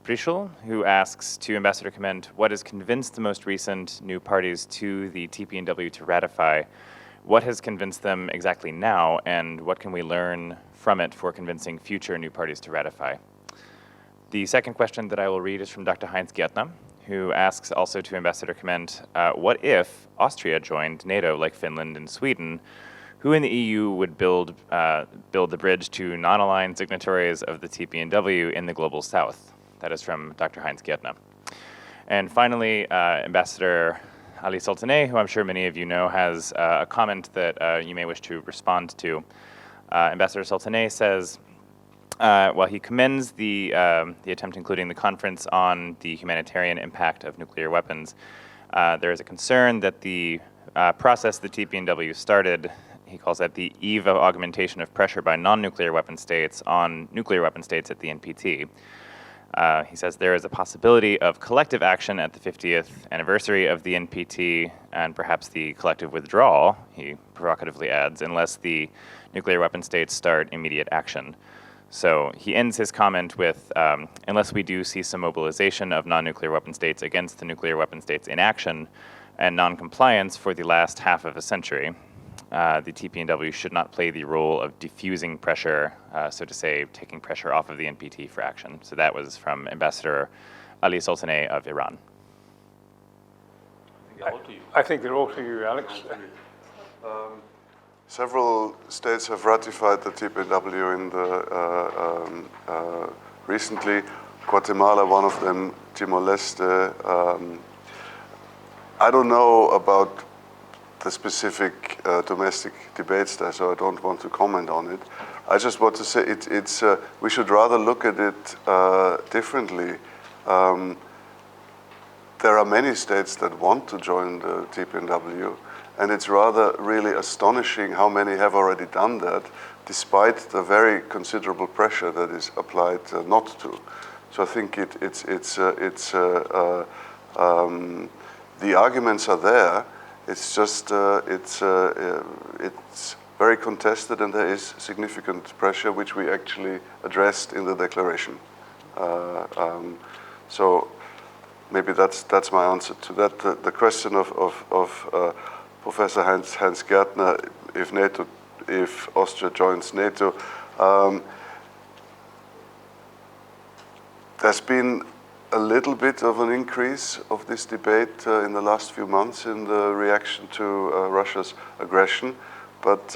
Prischl, who asks to Ambassador Kmentt, what has convinced the most recent new parties to the TPNW to ratify? What has convinced them exactly now, and what can we learn from it for convincing future new parties to ratify? The second question that I will read is from Dr. Heinz Gärtner, who asks also to Ambassador Kmentt, what if Austria joined NATO like Finland and Sweden? Who in the EU would build the bridge to non-aligned signatories of the TPNW in the global south? That is from Dr. Heinz Gärtner. And finally, Ambassador Ali Soltaneh, who I'm sure many of you know, has a comment that you may wish to respond to. Ambassador Soltaneh says, while he commends the attempt, including the conference on the humanitarian impact of nuclear weapons, there is a concern that the process the TPNW started, he calls that the eve of augmentation of pressure by non-nuclear weapon states on nuclear weapon states at the NPT. He says there is a possibility of collective action at the 50th anniversary of the NPT and perhaps the collective withdrawal, he provocatively adds, unless the nuclear weapon states start immediate action. So he ends his comment with, unless we do see some mobilization of non-nuclear weapon states against the nuclear weapon states in action and non-compliance for the last half of a century, the TPNW should not play the role of diffusing pressure, so to say, taking pressure off of the NPT for action. So that was from Ambassador Ali Soltaneh of Iran. I think they're all to you, Alex. Several states have ratified the TPNW recently. Guatemala, one of them, Timor-Leste. I don't know about the specific domestic debates there, so I don't want to comment on it. I just want to say we should rather look at it differently. There are many states that want to join the TPNW, and it's rather really astonishing how many have already done that, despite the very considerable pressure that is applied not to. So I think the arguments are there. It's just it's very contested, and there is significant pressure, which we actually addressed in the declaration. So maybe that's my answer to that. The question of Professor Heinz Gärtner, if Austria joins NATO, there's been a little bit of an increase of this debate in the last few months in the reaction to Russia's aggression, but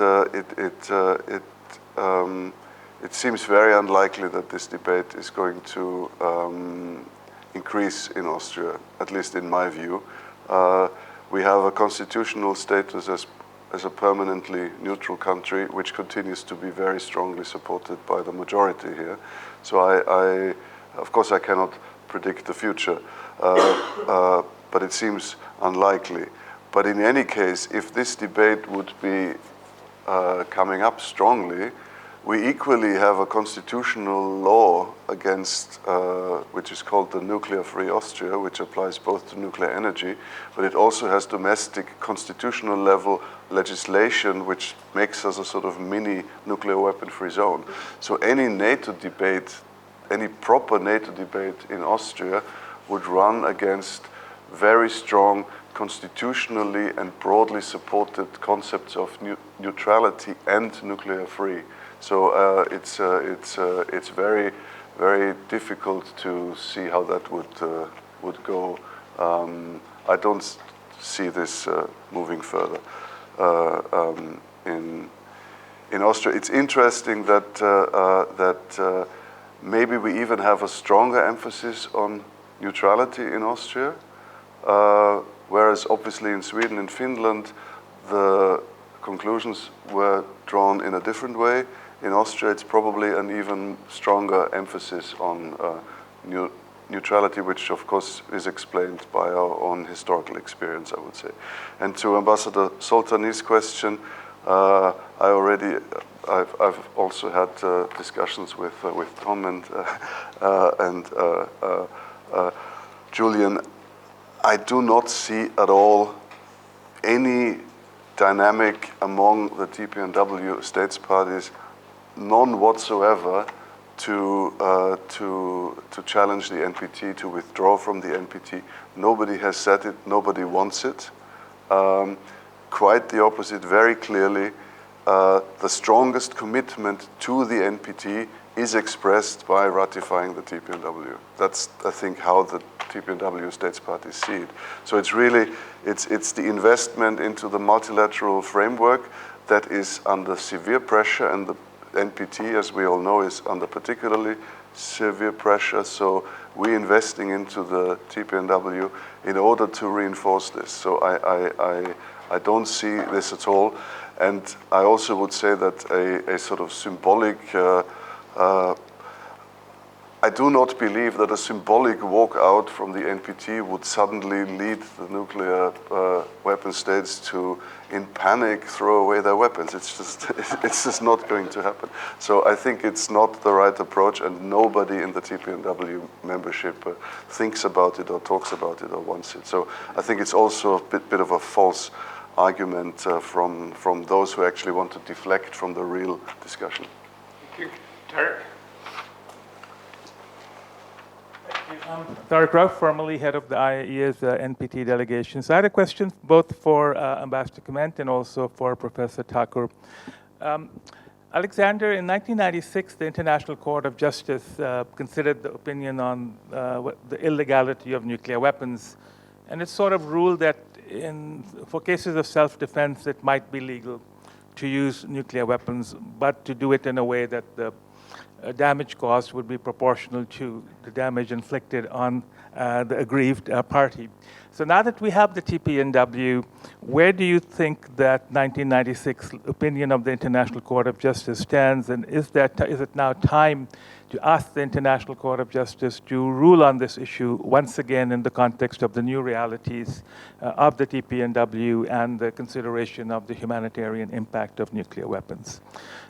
it seems very unlikely that this debate is going to increase in Austria, at least in my view. We have a constitutional status as a permanently neutral country, which continues to be very strongly supported by the majority here. So of course, I cannot predict the future, but it seems unlikely. But in any case, if this debate would be coming up strongly, we equally have a constitutional law against, which is called the Nuclear-Free Austria, which applies both to nuclear energy, but it also has domestic constitutional level legislation, which makes us a sort of mini nuclear weapon-free zone. So any NATO debate any proper NATO debate in Austria would run against very strong, constitutionally and broadly supported concepts of neutrality and nuclear free. So it's very, very difficult to see how that would go. I don't see this moving further in Austria. It's interesting that maybe we even have a stronger emphasis on neutrality in Austria, whereas obviously in Sweden and Finland the conclusions were drawn in a different way. In Austria it's probably an even stronger emphasis on neutrality, which of course is explained by our own historical experience, I would say. And to Ambassador Soltani's question, I've also had discussions with Tom and Julian. I do not see at all any dynamic among the TPNW states parties, none whatsoever, to challenge the NPT, to withdraw from the NPT. Nobody has said it, nobody wants it. Quite the opposite, very clearly. The strongest commitment to the NPT is expressed by ratifying the TPNW. That's, I think, how the TPNW states parties see it. So it's really, it's the investment into the multilateral framework that is under severe pressure, and the NPT, as we all know, is under particularly severe pressure. So we're investing into the TPNW in order to reinforce this. So I don't see this at all. And I also would say that a sort of symbolic, I do not believe that a symbolic walkout from the NPT would suddenly lead the nuclear weapon states to, in panic, throw away their weapons. It's just not going to happen. So I think it's not the right approach, and nobody in the TPNW membership thinks about it or talks about it or wants it. So I think it's also a bit of a false argument from those who actually want to deflect from the real discussion. Thank you. Tarek? Thakur Rauf, formerly head of the IAEA's NPT delegation. So I had a question both for Ambassador Kmentt and also for Professor Thakur. Alexander, in 1996, the International Court of Justice considered the opinion on the illegality of nuclear weapons, and it sort of ruled that for cases of self-defense, it might be legal to use nuclear weapons, but to do it in a way that the damage caused would be proportional to the damage inflicted on the aggrieved party. So now that we have the TPNW, where do you think that 1996 opinion of the International Court of Justice stands, and is it now time to ask the International Court of Justice to rule on this issue once again in the context of the new realities of the TPNW and the consideration of the humanitarian impact of nuclear weapons?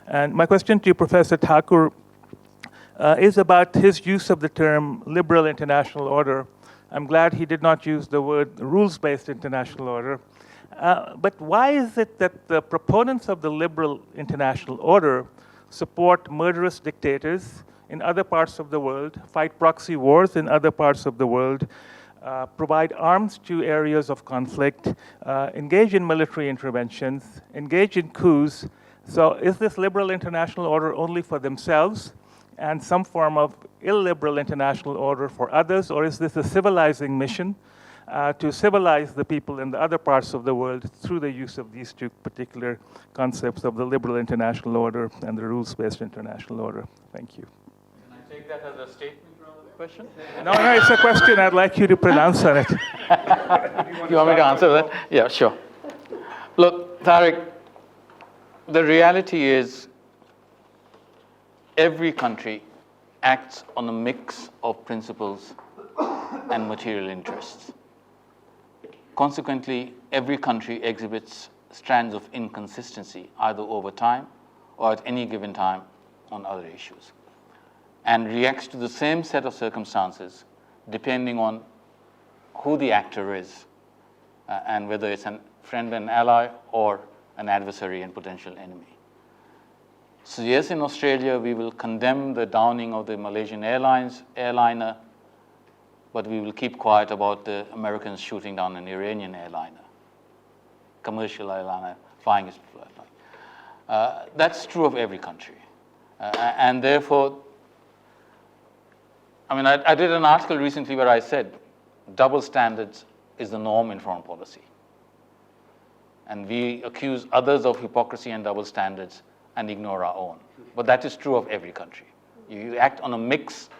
And my question to you, Professor Thakur, is about his use of the term liberal international order. I'm glad he did not use the word rules-based international order. But why is it that the proponents of the liberal international order support murderous dictators in other parts of the world, fight proxy wars in other parts of the world, provide arms to areas of conflict, engage in military interventions, engage in coups? So is this liberal international order only for themselves and some form of illiberal international order for others, or is this a civilizing mission to civilize the people in the other parts of the world through the use of these two particular concepts of the liberal international order and the rules-based international order? Thank you. Can I take that as a statement rather than a question? No, it's a question. I'd like you to pronounce on it. You want me to answer that? Yeah, sure. Look, Tariq, the reality is every country acts on a mix of principles and material interests. Consequently, every country exhibits strands of inconsistency, either over time or at any given time on other issues, and reacts to the same set of circumstances depending on who the actor is and whether it's a friend and ally or an adversary and potential enemy. So yes, in Australia, we will condemn the downing of the Malaysian airliner, but we will keep quiet about the Americans shooting down an Iranian airliner, commercial airliner, flying its flight. That's true of every country. And therefore, I mean, I did an article recently where I said double standards is the norm in foreign policy. And we accuse others of hypocrisy and double standards and ignore our own. But that is true of every country. You act on a mix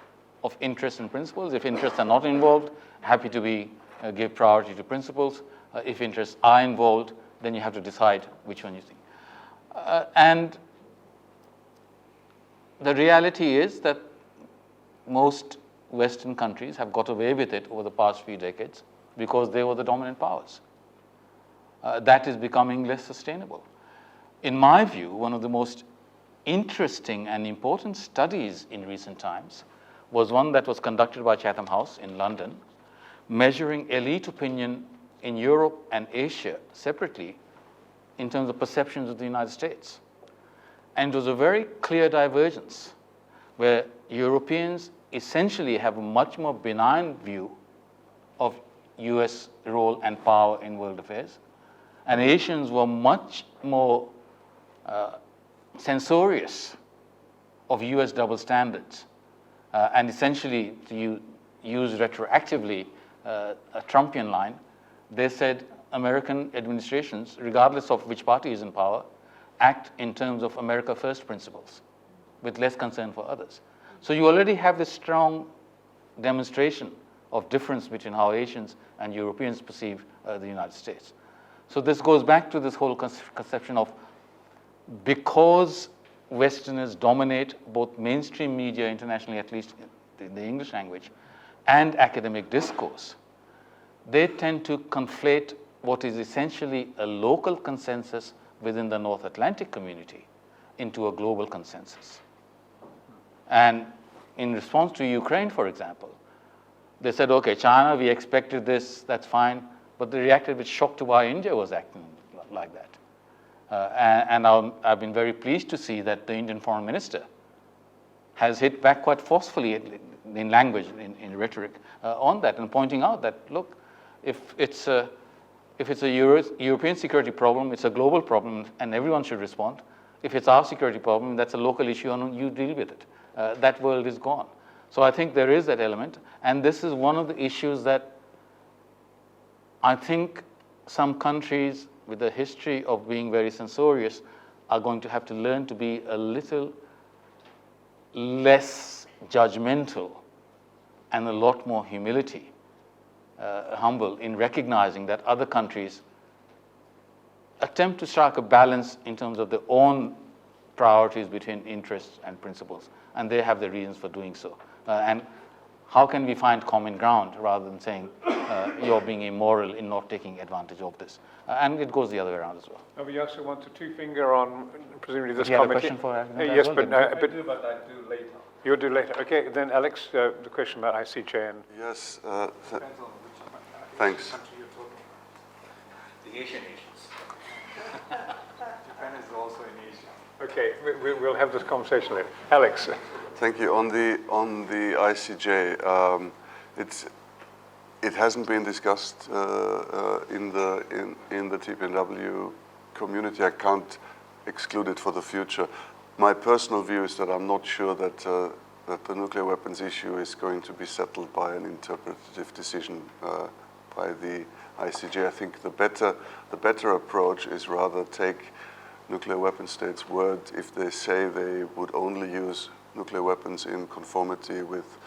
of interests and principles. If interests are not involved, happy to give priority to principles. If interests are involved, then you have to decide which one you think. And the reality is that most Western countries have got away with it over the past few decades because they were the dominant powers. That is becoming less sustainable. In my view, one of the most interesting and important studies in recent times was one that was conducted by Chatham House in London, measuring elite opinion in Europe and Asia separately in terms of perceptions of the United States. And it was a very clear divergence where Europeans essentially have a much more benign view of US role and power in world affairs, and Asians were much more censorious of US double standards, and essentially, to use retroactively a Trumpian line, they said American administrations, regardless of which party is in power, act in terms of America First principles, with less concern for others. So you already have this strong demonstration of difference between how Asians and Europeans perceive the United States. So this goes back to this whole conception of, because Westerners dominate both mainstream media internationally, at least in the English language, and academic discourse, they tend to conflate what is essentially a local consensus within the North Atlantic community into a global consensus. And in response to Ukraine, for example, they said, okay, China, we expected this, that's fine, but they reacted with shock to why India was acting like that. And I've been very pleased to see that the Indian foreign minister has hit back quite forcefully in language, in rhetoric, on that, and pointing out that, look, if it's a European security problem, it's a global problem, and everyone should respond. If it's our security problem, that's a local issue, and you deal with it. That world is gone. So I think there is that element, and this is one of the issues that I think some countries with a history of being very censorious are going to have to learn to be a little less judgmental and a lot more humble in recognizing that other countries attempt to strike a balance in terms of their own priorities between interests and principles, and they have the reasons for doing so. And how can we find common ground rather than saying you're being immoral in not taking advantage of this? And it goes the other way around as well. We also want to two-finger on presumably this You have a comment. question for Alexander Yes, as well? but I do later. You'll do later. Okay, then Alex, the question about ICJ and... Yes, thanks. The Asian nations. Japan is also in Asia. Okay, we'll have this conversation later. Alex. Thank you. On the ICJ, it hasn't been discussed in the TPNW community. I can't exclude it for the future. My personal view is that I'm not sure that the nuclear weapons issue is going to be settled by an interpretative decision by the ICJ. I think the better approach is rather take nuclear weapon states' word if they say they would only use nuclear weapons in conformity with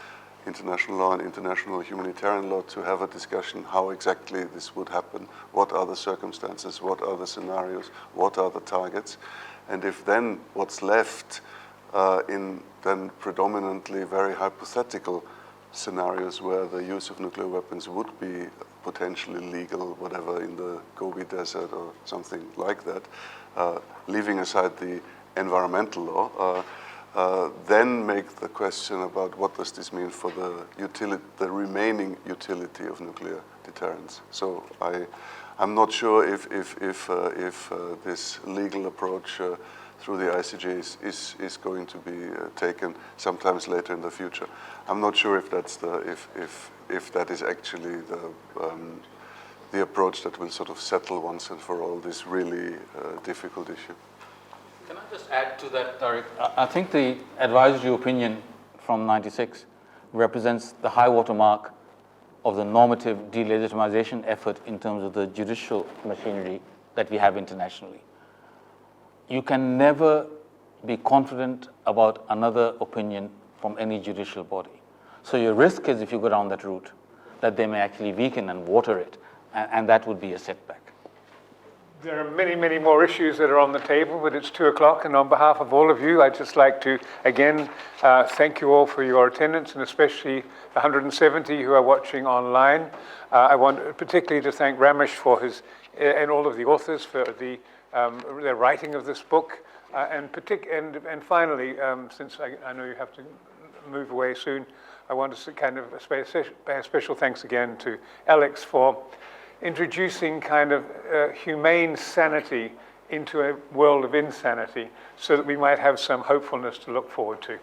international law and international humanitarian law, to have a discussion how exactly this would happen, what are the circumstances, what are the scenarios, what are the targets, and if then what's left in then predominantly very hypothetical scenarios where the use of nuclear weapons would be potentially legal, whatever, in the Gobi Desert or something like that, leaving aside the environmental law, then make the question about what does this mean for the remaining utility of nuclear deterrence. So I'm not sure if this legal approach through the ICJ is going to be taken sometimes later in the future. I'm not sure if that's if that is actually the approach that will sort of settle once and for all this really difficult issue. Can I just add to that, Tariq? I think the advisory opinion from '96 represents the high water mark of the normative delegitimization effort in terms of the judicial machinery that we have internationally. You can never be confident about another opinion from any judicial body. So your risk is, if you go down that route, that they may actually weaken and water it, and that would be a setback. There are many, many more issues that are on the table, but it's 2 o'clock, and on behalf of all of you, I'd just like to, again, thank you all for your attendance, and especially the 170 who are watching online. I want particularly to thank Ramesh for his, and all of the authors for their writing of this book, and finally, since I know you have to move away soon, I want to kind of pay a special thanks again to Alex for introducing kind of humane sanity into a world of insanity so that we might have some hopefulness to look forward to.